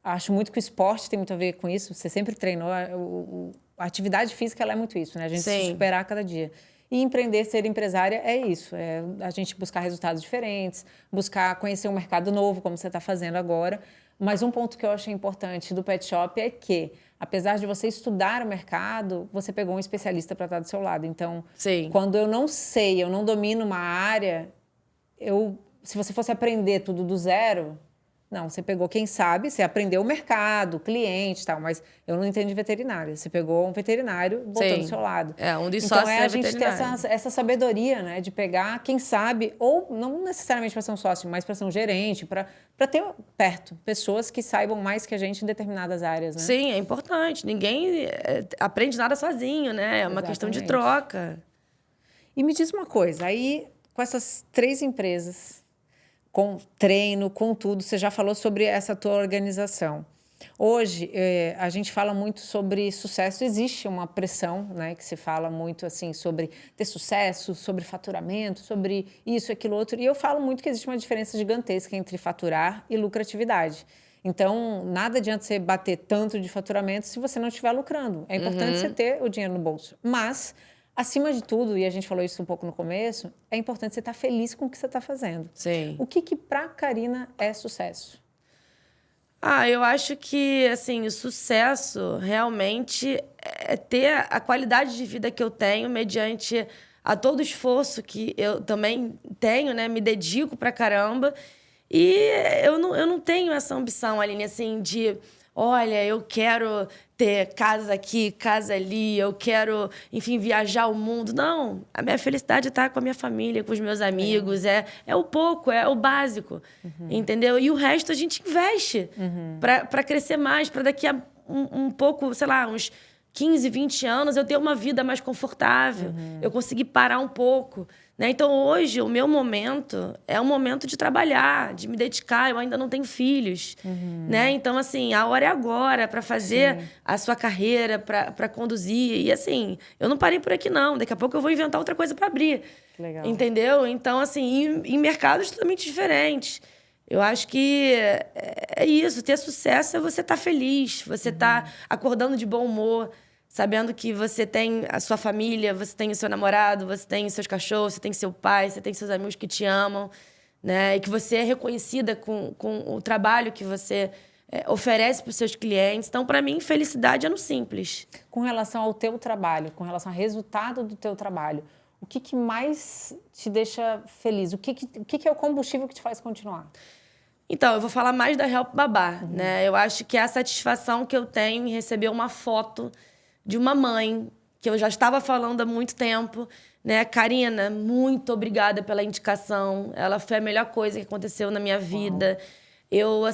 Acho muito que o esporte tem muito a ver com isso. Você sempre treinou. A atividade física ela é muito isso, né? A gente se superar a cada dia. E empreender, ser empresária é isso. É a gente buscar resultados diferentes, buscar conhecer um mercado novo, como você está fazendo agora. Mas um ponto que eu achei importante do pet shop é que, apesar de você estudar o mercado, você pegou um especialista para estar do seu lado. Então, quando eu não sei, eu não domino uma área, se você fosse aprender tudo do zero... Não, você pegou quem sabe, você aprendeu o mercado, o cliente e tal, mas eu não entendo de veterinária. Você pegou um veterinário, botou do seu lado. Um dos sócios a gente ter essa sabedoria, né? De pegar quem sabe, ou não necessariamente para ser um sócio, mas para ser um gerente, para ter perto pessoas que saibam mais que a gente em determinadas áreas, né? Sim, é importante. Ninguém aprende nada sozinho, né? É uma questão de troca. E me diz uma coisa, aí com essas 3 empresas... com treino, com tudo. Você já falou sobre essa tua organização. Hoje, a gente fala muito sobre sucesso. Existe uma pressão, né, que se fala muito assim, sobre ter sucesso, sobre faturamento, sobre isso, aquilo, outro. E eu falo muito que existe uma diferença gigantesca entre faturar e lucratividade. Então, nada adianta você bater tanto de faturamento se você não estiver lucrando. É importante você ter o dinheiro no bolso. Mas... acima de tudo, e a gente falou isso um pouco no começo, é importante você estar feliz com o que você está fazendo. Sim. O que para a Karina é sucesso? Eu acho que, assim, o sucesso realmente é ter a qualidade de vida que eu tenho mediante a todo o esforço que eu também tenho, né? Me dedico pra caramba. E eu não tenho essa ambição, Aline, assim, de... olha, eu quero ter casa aqui, casa ali, eu quero, enfim, viajar o mundo. Não, a minha felicidade é estar com a minha família, com os meus amigos, é o pouco, é o básico, entendeu? E o resto a gente investe para crescer mais, para daqui a um pouco, sei lá, uns 15, 20 anos, eu ter uma vida mais confortável. Eu consegui parar um pouco, né? Então, hoje, o meu momento é um momento de trabalhar, de me dedicar. Eu ainda não tenho filhos, né? Então, assim, a hora é agora para fazer a sua carreira, para conduzir. E, assim, eu não parei por aqui, não. Daqui a pouco eu vou inventar outra coisa para abrir. Legal. Entendeu? Então, assim, em mercados totalmente diferentes. Eu acho que é isso. Ter sucesso é você estar feliz, você estar acordando de bom humor, sabendo que você tem a sua família, você tem o seu namorado, você tem seus cachorros, você tem seu pai, você tem seus amigos que te amam, né? E que você é reconhecida com o trabalho que você oferece para os seus clientes. Então, para mim, felicidade é no simples. Com relação ao teu trabalho, com relação ao resultado do teu trabalho, o que mais te deixa feliz? O que é o combustível que te faz continuar? Então, eu vou falar mais da Help Babá, né? Eu acho que é a satisfação que eu tenho em receber uma foto de uma mãe, que eu já estava falando há muito tempo, né? Karina, muito obrigada pela indicação. Ela foi a melhor coisa que aconteceu na minha vida. Eu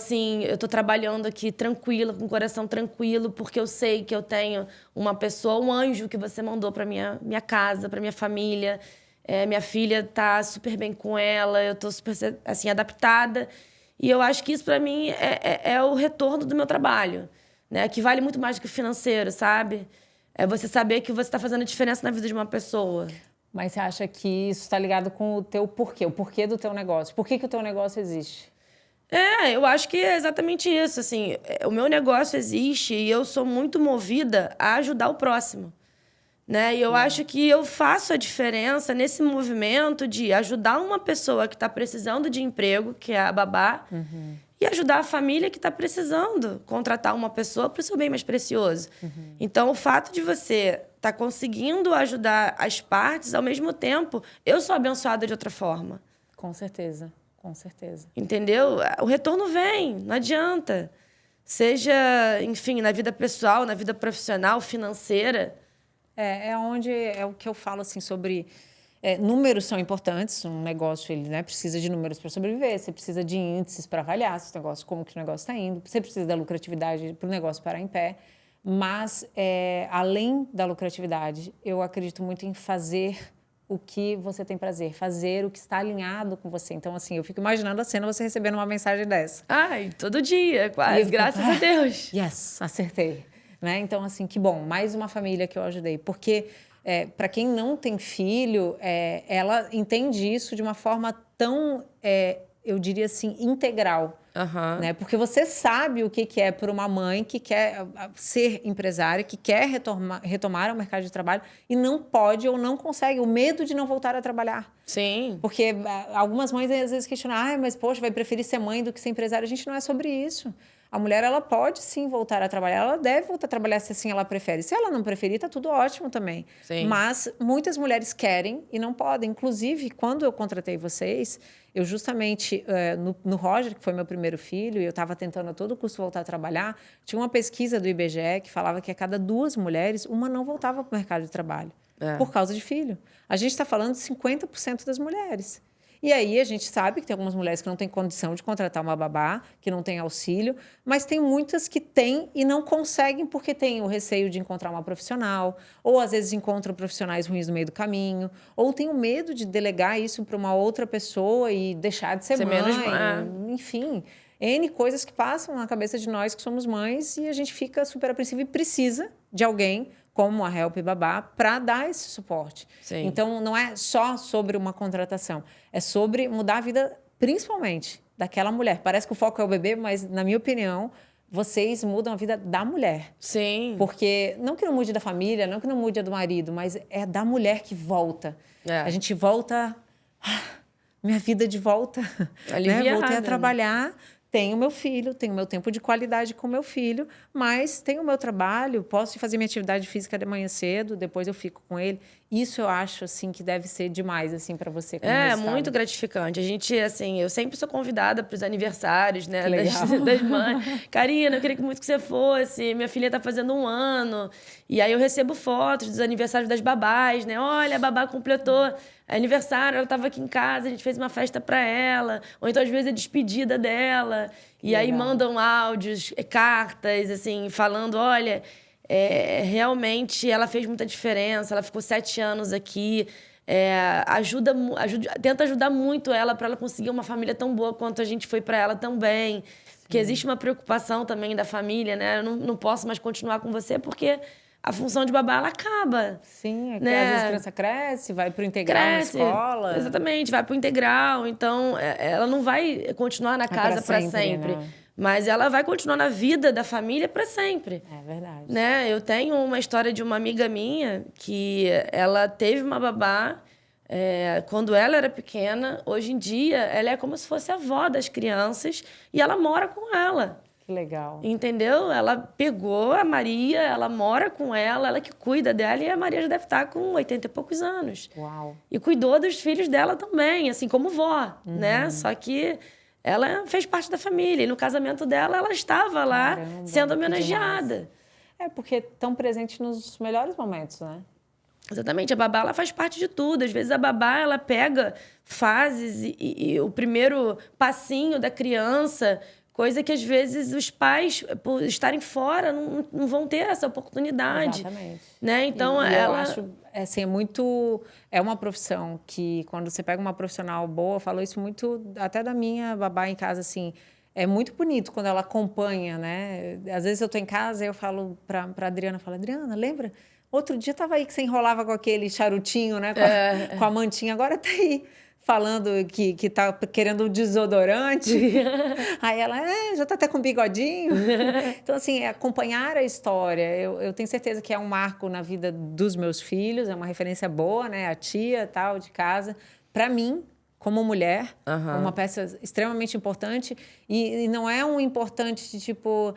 tô trabalhando aqui tranquila, com o coração tranquilo, porque eu sei que eu tenho uma pessoa, um anjo que você mandou para minha casa, para minha família. Minha filha tá super bem com ela, eu tô super, assim, adaptada. E eu acho que isso, para mim, é o retorno do meu trabalho, né? Que vale muito mais do que o financeiro, sabe? É você saber que você está fazendo diferença na vida de uma pessoa. Mas você acha que isso está ligado com o teu porquê? O porquê do teu negócio? Por que o teu negócio existe? Eu acho que é exatamente isso. Assim, o meu negócio existe e eu sou muito movida a ajudar o próximo. Né? E eu acho que eu faço a diferença nesse movimento de ajudar uma pessoa que está precisando de emprego, que é a babá, e ajudar a família que está precisando contratar uma pessoa para o seu bem mais precioso. Então, o fato de você estar conseguindo ajudar as partes, ao mesmo tempo, eu sou abençoada de outra forma. Com certeza, com certeza. Entendeu? O retorno vem, não adianta. Seja, enfim, na vida pessoal, na vida profissional, financeira. É o que eu falo assim sobre números são importantes. Um negócio ele, né, precisa de números para sobreviver. Você precisa de índices para avaliar se o negócio, como que o negócio está indo. Você precisa da lucratividade para o negócio parar em pé. Mas além da lucratividade, eu acredito muito em fazer o que você tem prazer, fazer o que está alinhado com você. Então, assim, eu fico imaginando a cena você recebendo uma mensagem dessa. Ai, todo dia, quase, graças a Deus. Yes, acertei. Né? Então, assim, que bom, mais uma família que eu ajudei. Porque, para quem não tem filho, ela entende isso de uma forma tão, eu diria assim, integral. Né? Porque você sabe o que é para uma mãe que quer ser empresária, que quer retomar o mercado de trabalho e não pode ou não consegue, o medo de não voltar a trabalhar. Sim. Porque algumas mães às vezes questionam, mas poxa, vai preferir ser mãe do que ser empresária. A gente não é sobre isso. A mulher, ela pode sim voltar a trabalhar, ela deve voltar a trabalhar se assim ela prefere. Se ela não preferir, tá tudo ótimo também. Sim. Mas muitas mulheres querem e não podem. Inclusive, quando eu contratei vocês, eu justamente, no Roger, que foi meu primeiro filho, e eu estava tentando a todo custo voltar a trabalhar, tinha uma pesquisa do IBGE que falava que a cada 2 mulheres, uma não voltava para o mercado de trabalho por causa de filho. A gente está falando de 50% das mulheres. E aí a gente sabe que tem algumas mulheres que não têm condição de contratar uma babá, que não tem auxílio, mas tem muitas que têm e não conseguem porque têm o receio de encontrar uma profissional, ou às vezes encontram profissionais ruins no meio do caminho, ou têm o medo de delegar isso para uma outra pessoa e deixar de ser mãe, enfim, N coisas que passam na cabeça de nós que somos mães e a gente fica super apreensiva e precisa de alguém como a Help Babá, para dar esse suporte. Sim. Então, não é só sobre uma contratação, é sobre mudar a vida, principalmente, daquela mulher. Parece que o foco é o bebê, mas, na minha opinião, vocês mudam a vida da mulher. Sim. Porque, não que não mude da família, não que não mude a do marido, mas é da mulher que volta. A gente volta... minha vida de volta. Aliviada, Voltei a trabalhar... Tenho meu filho, tenho meu tempo de qualidade com meu filho, mas tenho o meu trabalho, posso fazer minha atividade física de manhã cedo, depois eu fico com ele. Isso eu acho, assim, que deve ser demais, assim, para você. Muito gratificante. A gente, assim, eu sempre sou convidada para os aniversários, né, das mães. Karina, eu queria muito que você fosse, minha filha está fazendo 1 ano. E aí eu recebo fotos dos aniversários das babás, né? Olha, a babá completou aniversário, ela estava aqui em casa, a gente fez uma festa para ela. Ou então, às vezes, é despedida dela. E aí mandam áudios, cartas, assim, falando, olha... realmente ela fez muita diferença. Ela ficou 7 anos aqui. Tenta ajudar muito ela para ela conseguir uma família tão boa quanto a gente foi para ela também. Porque existe uma preocupação também da família, né? Eu não posso mais continuar com você porque a função de babá, ela acaba. Sim, é que né? às vezes a criança cresce, vai para o integral na escola. Exatamente, vai para o integral. Então, ela não vai continuar na casa para sempre. Né? Mas ela vai continuar na vida da família para sempre. É verdade. Né? Eu tenho uma história de uma amiga minha que ela teve uma babá quando ela era pequena. Hoje em dia, ela é como se fosse a avó das crianças e ela mora com ela. Que legal. Entendeu? Ela pegou a Maria, ela mora com ela que cuida dela, e a Maria já deve estar com 80 e poucos anos. Uau. E cuidou dos filhos dela também, assim como vó, né? Só que ela fez parte da família. E no casamento dela, ela estava lá sendo homenageada. Porque estão presentes nos melhores momentos, né? Exatamente. A babá, ela faz parte de tudo. Às vezes, a babá, ela pega fases e o primeiro passinho da criança... Coisa que, às vezes, os pais, por estarem fora, não vão ter essa oportunidade. Exatamente. Né? Então, eu acho, assim, é uma profissão que, quando você pega uma profissional boa, eu falo isso muito até da minha babá em casa, assim, é muito bonito quando ela acompanha, né? Às vezes eu tô em casa e eu falo pra Adriana, Adriana, lembra? Outro dia tava aí que você enrolava com aquele charutinho, né? Com a mantinha, agora tá aí. Falando que tá querendo um desodorante. Aí ela, já tá até com bigodinho. Então, assim, acompanhar a história. Eu tenho certeza que é um marco na vida dos meus filhos, é uma referência boa, né? A tia, tal, de casa. Para mim, como mulher, é uma peça extremamente importante. E não é um importante de tipo,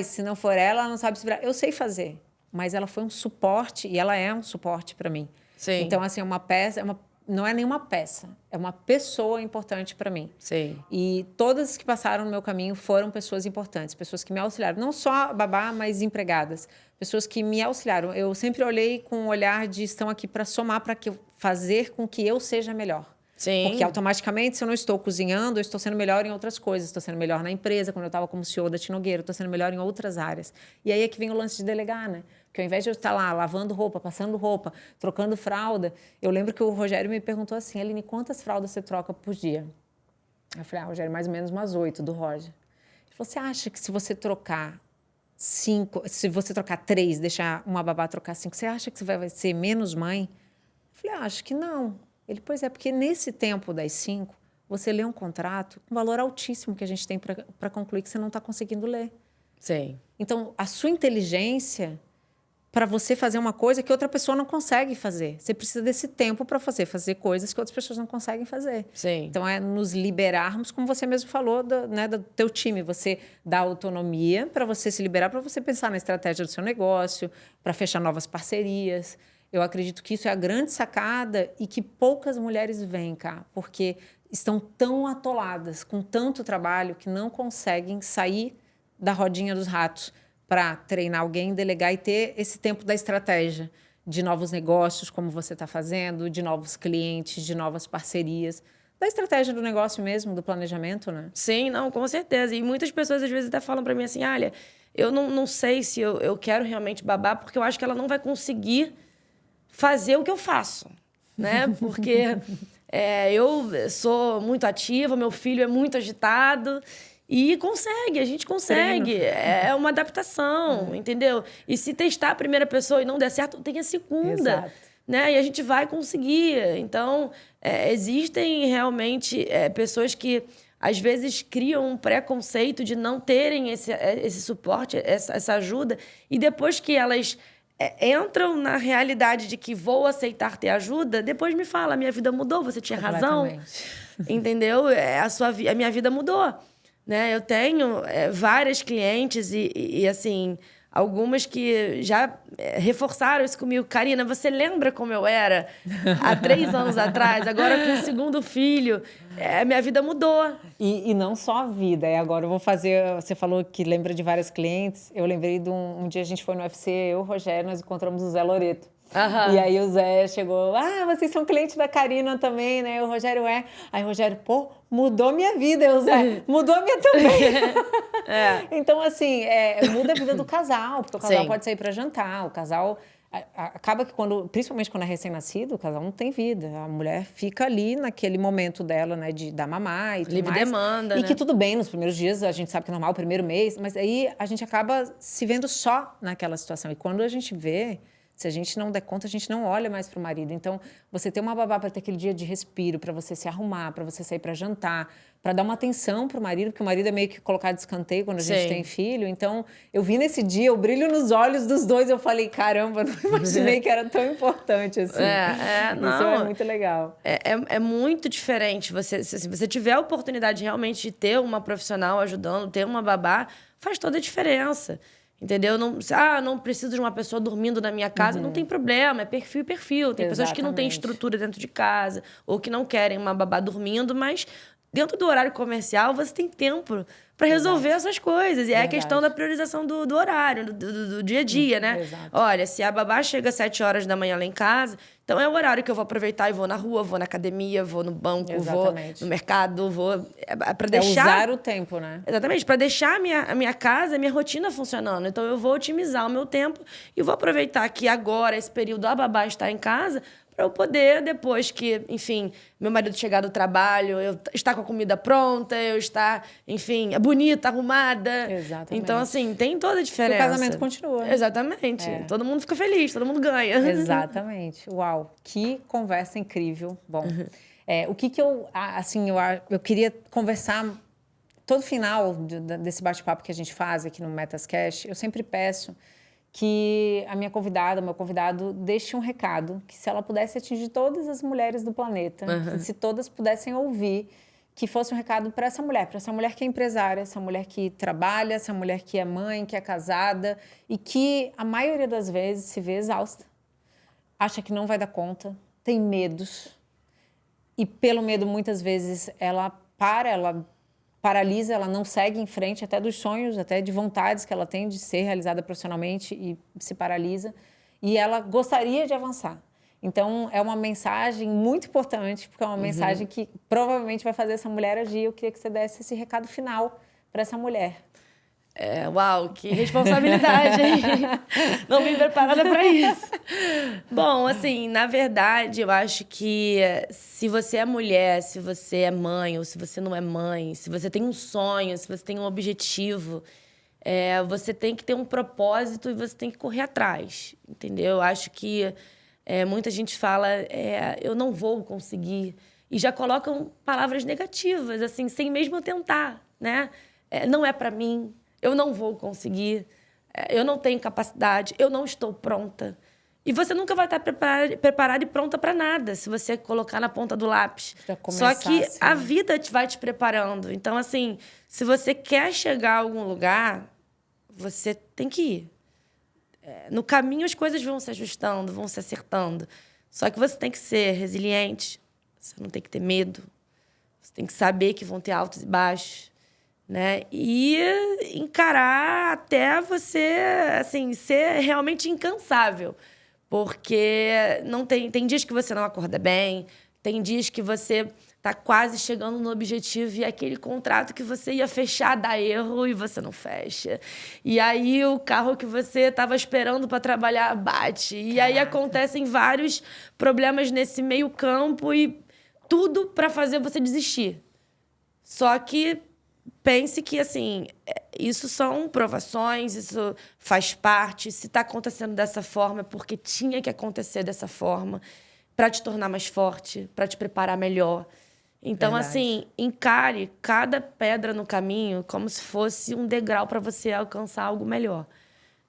se não for ela não sabe se virar. Eu sei fazer, mas ela foi um suporte, e ela é um suporte para mim. Sim. Então, assim, uma peça... Não é nenhuma peça, é uma pessoa importante para mim. Sim. E todas que passaram no meu caminho foram pessoas importantes, pessoas que me auxiliaram. Não só babá, mas empregadas. Pessoas que me auxiliaram. Eu sempre olhei com um olhar de estão aqui para somar, para fazer com que eu seja melhor. Sim. Porque automaticamente, se eu não estou cozinhando, eu estou sendo melhor em outras coisas. Estou sendo melhor na empresa, quando eu estava como CEO da Tinogueiro, estou sendo melhor em outras áreas. E aí é que vem o lance de delegar, né? Porque ao invés de eu estar lá lavando roupa, passando roupa, trocando fralda, eu lembro que o Rogério me perguntou assim, Aline, quantas fraldas você troca por dia? Eu falei, Rogério, mais ou menos umas 8 do Roger. Ele falou, você acha que se você trocar 5, se você trocar 3, deixar uma babá trocar 5, você acha que você vai ser menos mãe? Eu falei, acho que não. Ele, pois é, porque nesse tempo das 5, você lê um contrato com valor altíssimo que a gente tem para concluir que você não está conseguindo ler. Sim. Então, a sua inteligência para você fazer uma coisa que outra pessoa não consegue fazer. Você precisa desse tempo para fazer coisas que outras pessoas não conseguem fazer. Sim. Então, é nos liberarmos, como você mesmo falou, do teu time. Você dá autonomia para você se liberar, para você pensar na estratégia do seu negócio, para fechar novas parcerias. Eu acredito que isso é a grande sacada e que poucas mulheres veem cá, porque estão tão atoladas com tanto trabalho que não conseguem sair da rodinha dos ratos para treinar alguém, delegar e ter esse tempo da estratégia de novos negócios, como você está fazendo, de novos clientes, de novas parcerias, da estratégia do negócio mesmo, do planejamento, né? Sim, não, com certeza. E muitas pessoas, às vezes, até falam para mim assim, olha, eu não sei se eu quero realmente babar, porque eu acho que ela não vai conseguir fazer o que eu faço, né? Porque eu sou muito ativa, meu filho é muito agitado... E a gente consegue. Treino. É uma adaptação, entendeu? E se testar a primeira pessoa e não der certo, tem a segunda. Exato. Né? E a gente vai conseguir. Então, existem realmente pessoas que, às vezes, criam um preconceito de não terem esse suporte, essa ajuda. E depois que elas entram na realidade de que vou aceitar ter ajuda, depois me fala, a minha vida mudou, você tinha razão. Entendeu? A minha vida mudou. Né? Eu tenho várias clientes e, assim, algumas que já reforçaram isso comigo. Karina, você lembra como eu era há 3 anos atrás? Agora, com o segundo filho, minha vida mudou. E não só a vida. Agora eu vou fazer... Você falou que lembra de várias clientes. Eu lembrei de um dia a gente foi no UFC, eu e o Rogério, nós encontramos o Zé Loreto. E aí o Zé chegou, vocês são clientes da Karina também, né? O Rogério é. Aí o Rogério, mudou minha vida, mudou a minha também. Então, assim, muda a vida do casal, porque o casal pode sair para jantar, o casal... Acaba que principalmente quando é recém-nascido, o casal não tem vida. A mulher fica ali naquele momento dela, né, de dar mamar e tudo livre mais. Demanda, e né? que tudo bem, nos primeiros dias a gente sabe que é normal, o primeiro mês, mas aí a gente acaba se vendo só naquela situação. E quando a gente vê, se a gente não der conta, a gente não olha mais para o marido. Então, você ter uma babá para ter aquele dia de respiro, para você se arrumar, para você sair para jantar, para dar uma atenção para o marido, porque o marido é meio que colocado de escanteio quando a gente tem filho. Então, eu vi nesse dia o brilho nos olhos dos dois. Eu falei, caramba, não imaginei que era tão importante assim. Não. Isso é muito legal. É muito diferente. Se você tiver a oportunidade realmente de ter uma profissional ajudando, ter uma babá, faz toda a diferença. Entendeu? Não preciso de uma pessoa dormindo na minha casa. Não tem problema, é perfil e perfil. Tem pessoas que não têm estrutura dentro de casa ou que não querem uma babá dormindo, mas dentro do horário comercial você tem tempo para resolver essas coisas. E é a questão da priorização do horário, do dia a dia, né? Olha, se a babá chega às 7 horas da manhã lá em casa, então é o horário que eu vou aproveitar e vou na rua, vou na academia, vou no banco, vou no mercado, vou... para deixar... usar o tempo, né? Exatamente, para deixar a minha casa, a minha rotina funcionando. Então, eu vou otimizar o meu tempo e vou aproveitar que agora, esse período, a babá está em casa, para eu poder, depois que, enfim, meu marido chegar do trabalho, eu estar com a comida pronta, eu estar, enfim, bonita, arrumada. Exatamente. Então, assim, tem toda a diferença. E o casamento continua. Exatamente. Todo mundo fica feliz, todo mundo ganha. Exatamente. Uau, que conversa incrível. Bom, o que eu, assim, eu queria conversar... Todo final desse bate-papo que a gente faz aqui no Metascast, eu sempre peço que a minha convidada, o meu convidado, deixe um recado, que se ela pudesse atingir todas as mulheres do planeta, que se todas pudessem ouvir, que fosse um recado para essa mulher que é empresária, essa mulher que trabalha, essa mulher que é mãe, que é casada e que a maioria das vezes se vê exausta, acha que não vai dar conta, tem medos e pelo medo muitas vezes ela paralisa, ela não segue em frente até dos sonhos, até de vontades que ela tem de ser realizada profissionalmente e se paralisa. E ela gostaria de avançar. Então, é uma mensagem muito importante, porque é uma mensagem que provavelmente vai fazer essa mulher agir. Eu queria que você desse esse recado final para essa mulher. Uau, que responsabilidade, hein? Não vim preparada para isso. Bom, assim, na verdade, eu acho que se você é mulher, se você é mãe ou se você não é mãe, se você tem um sonho, se você tem um objetivo, você tem que ter um propósito e você tem que correr atrás, entendeu? Eu acho que muita gente fala, eu não vou conseguir, e já colocam palavras negativas, assim, sem mesmo tentar, né? Não é para mim. Eu não vou conseguir, eu não tenho capacidade, eu não estou pronta. E você nunca vai estar preparada e pronta para nada, se você colocar na ponta do lápis. Só que assim, a vida vai te preparando. Então, assim, se você quer chegar a algum lugar, você tem que ir. No caminho, as coisas vão se ajustando, vão se acertando. Só que você tem que ser resiliente, você não tem que ter medo. Você tem que saber que vão ter altos e baixos. Né? E encarar até você, assim, ser realmente incansável. Porque tem dias que você não acorda bem, tem dias que você está quase chegando no objetivo e aquele contrato que você ia fechar dá erro e você não fecha. E aí o carro que você estava esperando para trabalhar bate. E Caraca. Aí acontecem vários problemas nesse meio campo e tudo para fazer você desistir. Só que pense que, assim, isso são provações, isso faz parte. Se está acontecendo dessa forma, é porque tinha que acontecer dessa forma para te tornar mais forte, para te preparar melhor. Então, Verdade. Assim, encare cada pedra no caminho como se fosse um degrau para você alcançar algo melhor.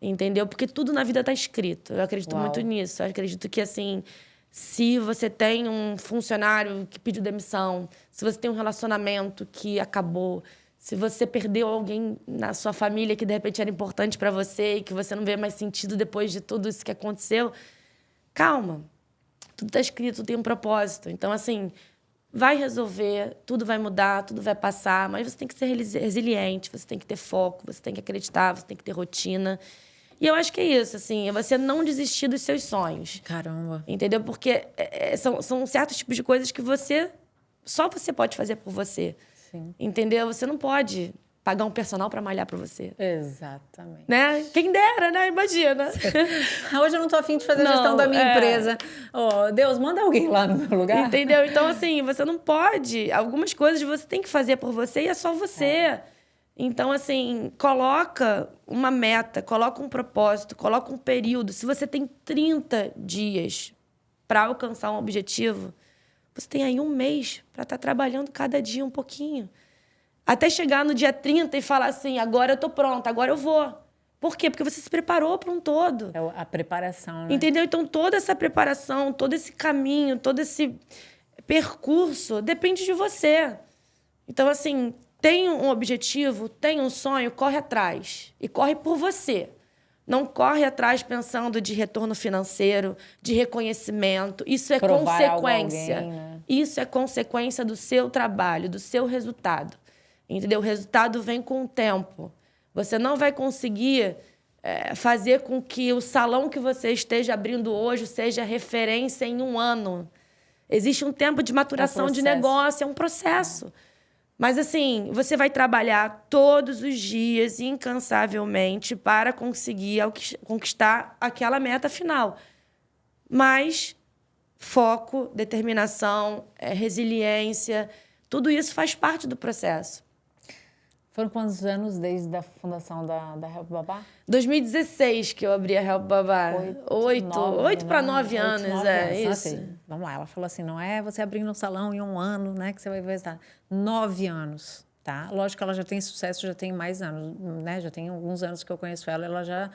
Entendeu? Porque tudo na vida está escrito. Eu acredito Uau. Muito nisso. Eu acredito que, assim, se você tem um funcionário que pediu demissão, se você tem um relacionamento que acabou, se você perdeu alguém na sua família que, de repente, era importante para você e que você não vê mais sentido depois de tudo isso que aconteceu, calma. Tudo está escrito, tudo tem um propósito. Então, assim, vai resolver, tudo vai mudar, tudo vai passar, mas você tem que ser resiliente, você tem que ter foco, você tem que acreditar, você tem que ter rotina. E eu acho que é isso, assim, é você não desistir dos seus sonhos. Caramba. Entendeu? Porque são certos tipos de coisas que você só você pode fazer por você. Sim. Entendeu? Você não pode pagar um personal para malhar para você. Exatamente. Né? Quem dera, né? Imagina. Hoje eu não tô afim de fazer a gestão da minha empresa. Oh, Deus, manda alguém lá no meu lugar. Entendeu? Então, assim, você não pode. Algumas coisas você tem que fazer por você e é só você. Então, assim, coloca uma meta, coloca um propósito, coloca um período. Se você tem 30 dias para alcançar um objetivo, você tem aí um mês para estar trabalhando cada dia um pouquinho. Até chegar no dia 30 e falar assim, agora eu tô pronta, agora eu vou. Por quê? Porque você se preparou para um todo. É a preparação, né? Entendeu? Então, toda essa preparação, todo esse caminho, todo esse percurso depende de você. Então, assim, tem um objetivo, tem um sonho, corre atrás. E corre por você. Não corre atrás pensando de retorno financeiro, de reconhecimento. Isso é consequência. Alguém, né? Isso é consequência do seu trabalho, do seu resultado. Entendeu? O resultado vem com o tempo. Você não vai conseguir fazer com que o salão que você esteja abrindo hoje seja referência em um ano. Existe um tempo de maturação de negócio, é um processo. Mas, assim, você vai trabalhar todos os dias, incansavelmente, para conseguir conquistar aquela meta final. Mas foco, determinação, resiliência, tudo isso faz parte do processo. Foram quantos anos desde a fundação da Help Babá? 2016 que eu abri a Help Babá. 8 para 9 anos, isso. Assim, vamos lá, ela falou assim, não é você abrindo um salão em um ano, né, que você vai ver resultado. 9 anos, tá? Lógico que ela já tem sucesso, já tem mais anos, né? Já tem alguns anos que eu conheço ela já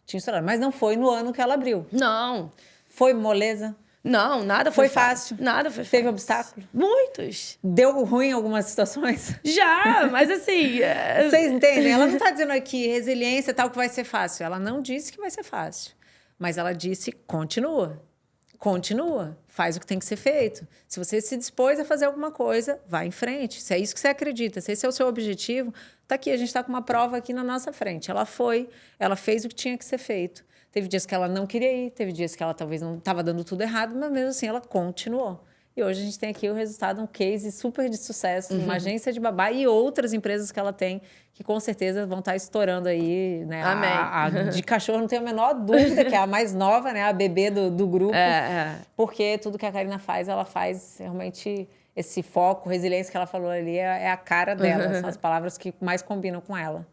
tinha estourado. Mas não foi no ano que ela abriu. Não. Foi moleza? Não, nada foi fácil. Nada foi fácil. Teve obstáculos? Muitos. Deu ruim em algumas situações? Já, mas assim... Vocês entendem? Ela não está dizendo aqui resiliência tal que vai ser fácil. Ela não disse que vai ser fácil. Mas ela disse, continua. Continua. Faz o que tem que ser feito. Se você se dispôs a fazer alguma coisa, vai em frente. Se é isso que você acredita, se esse é o seu objetivo, tá aqui, a gente está com uma prova aqui na nossa frente. Ela foi, ela fez o que tinha que ser feito. Teve dias que ela não queria ir, teve dias que ela talvez não estava dando tudo errado, mas mesmo assim ela continuou. E hoje a gente tem aqui o resultado, um case super de sucesso, uma agência de babá e outras empresas que ela tem, que com certeza vão estar estourando aí, né? Amém. A de cachorro, não tenho a menor dúvida, que é a mais nova, né? A bebê do grupo. Porque tudo que a Karina faz, ela faz realmente esse foco, resiliência que ela falou ali, é a cara dela, são as palavras que mais combinam com ela.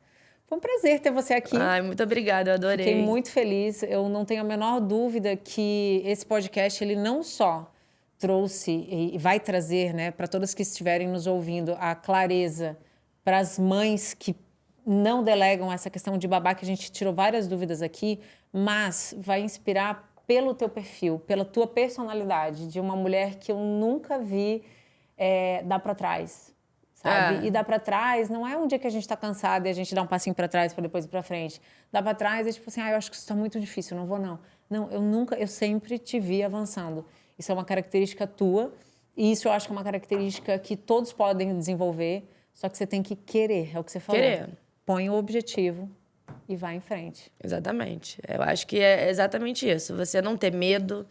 Foi um prazer ter você aqui. Ai, muito obrigada, eu adorei. Fiquei muito feliz. Eu não tenho a menor dúvida que esse podcast, ele não só trouxe e vai trazer, né, para todas que estiverem nos ouvindo, a clareza para as mães que não delegam essa questão de babá, que a gente tirou várias dúvidas aqui, mas vai inspirar pelo teu perfil, pela tua personalidade, de uma mulher que eu nunca vi dar para trás. Sabe? E dar para trás não é um dia que a gente está cansado e a gente dá um passinho para trás para depois ir para frente. Dar para trás é tipo assim, eu acho que isso está muito difícil, eu não vou não. Não, eu sempre te vi avançando. Isso é uma característica tua e isso eu acho que é uma característica que todos podem desenvolver, só que você tem que querer, é o que você falou. Querer. Põe o objetivo e vai em frente. Exatamente. Eu acho que é exatamente isso. Você não ter medo,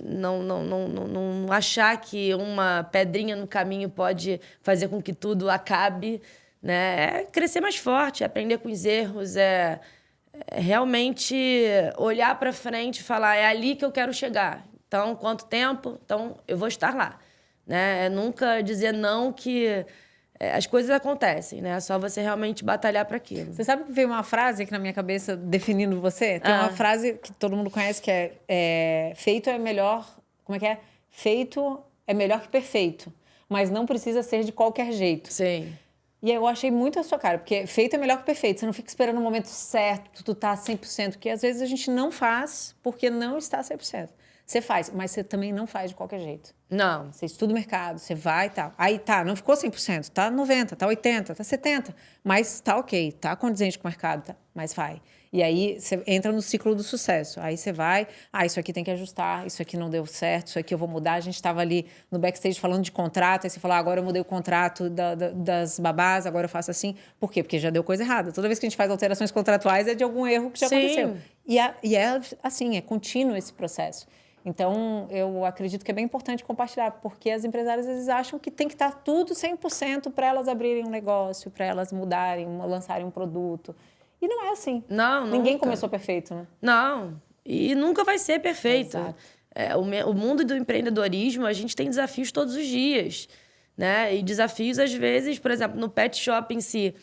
não achar que uma pedrinha no caminho pode fazer com que tudo acabe, né? É crescer mais forte, aprender com os erros, realmente olhar para frente e falar, é ali que eu quero chegar. Então, quanto tempo? Então, eu vou estar lá. Né? É nunca dizer não que as coisas acontecem, né? É só você realmente batalhar para aquilo. Você sabe que veio uma frase aqui na minha cabeça definindo você? Tem uma frase que todo mundo conhece que é feito é melhor... Como é que é? Feito é melhor que perfeito, mas não precisa ser de qualquer jeito. Sim. E eu achei muito a sua cara, porque feito é melhor que perfeito. Você não fica esperando o momento certo, tu tá 100%, que às vezes a gente não faz porque não está 100%. Você faz, mas você também não faz de qualquer jeito. Não. Você estuda o mercado, você vai e tal. Aí tá, não ficou 100%, tá 90%, tá 80%, tá 70%. Mas tá ok, tá condizente com o mercado, tá, mas vai. E aí você entra no ciclo do sucesso. Aí você vai, isso aqui tem que ajustar, isso aqui não deu certo, isso aqui eu vou mudar. A gente estava ali no backstage falando de contrato, aí você fala, agora eu mudei o contrato das babás, agora eu faço assim. Por quê? Porque já deu coisa errada. Toda vez que a gente faz alterações contratuais é de algum erro que já aconteceu. E é assim, é contínuo esse processo. Então, eu acredito que é bem importante compartilhar, porque as empresárias às vezes acham que tem que estar tudo 100% para elas abrirem um negócio, para elas mudarem, lançarem um produto. E não é assim. Não, Ninguém nunca. começou perfeito, né? Não, e nunca vai ser perfeito. Exato. O mundo do empreendedorismo, a gente tem desafios todos os dias, né? E desafios, às vezes, por exemplo, no pet shop em si,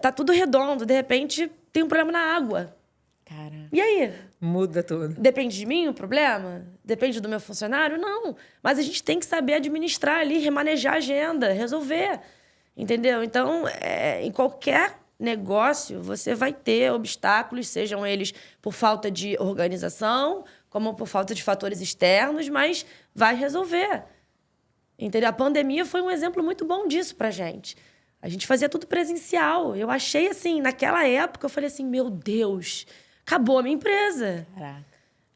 tá tudo redondo, de repente tem um problema na água. Cara, E aí? muda tudo. Depende de mim o problema? Depende do meu funcionário? Não. Mas a gente tem que saber administrar ali, remanejar a agenda, resolver. Entendeu? Então, em qualquer negócio, você vai ter obstáculos, sejam eles por falta de organização, como por falta de fatores externos, mas vai resolver. Entendeu? A pandemia foi um exemplo muito bom disso pra gente. A gente fazia tudo presencial. Eu achei assim, naquela época, eu falei assim, meu Deus, acabou a minha empresa. Caraca.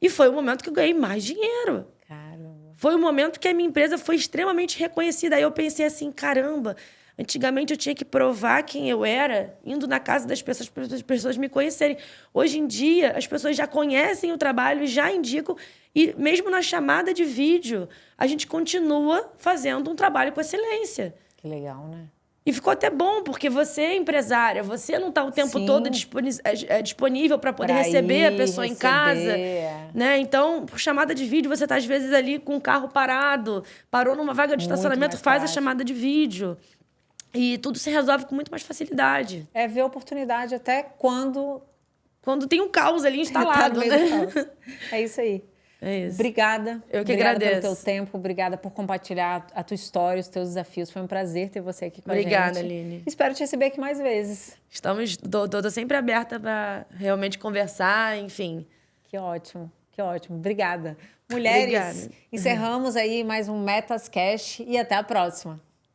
E foi o momento que eu ganhei mais dinheiro. Caramba. Foi o momento que a minha empresa foi extremamente reconhecida. Aí eu pensei assim, caramba, antigamente eu tinha que provar quem eu era indo na casa das pessoas para as pessoas me conhecerem. Hoje em dia, as pessoas já conhecem o trabalho, já indicam. E mesmo na chamada de vídeo, a gente continua fazendo um trabalho com excelência. Que legal, né? E ficou até bom, porque você é empresária, você não está o tempo Sim. todo disponível para poder receber a pessoa em casa. Né? Então, por chamada de vídeo, você está, às vezes, ali com o carro parado, parou numa vaga de estacionamento, faz a chamada de vídeo. E tudo se resolve com muito mais facilidade. É ver oportunidade até quando tem um caos ali instalado. tá no meio do caos. É isso aí. É isso. Obrigada. Eu que obrigada agradeço. pelo teu tempo, obrigada por compartilhar a tua história, os teus desafios. Foi um prazer ter você aqui com a gente. Obrigada, Aline. Espero te receber aqui mais vezes. Tô sempre aberta para realmente conversar, enfim. Que ótimo, que ótimo. Obrigada. Mulheres, Obrigada. Encerramos aí mais um Metas Cash e até a próxima.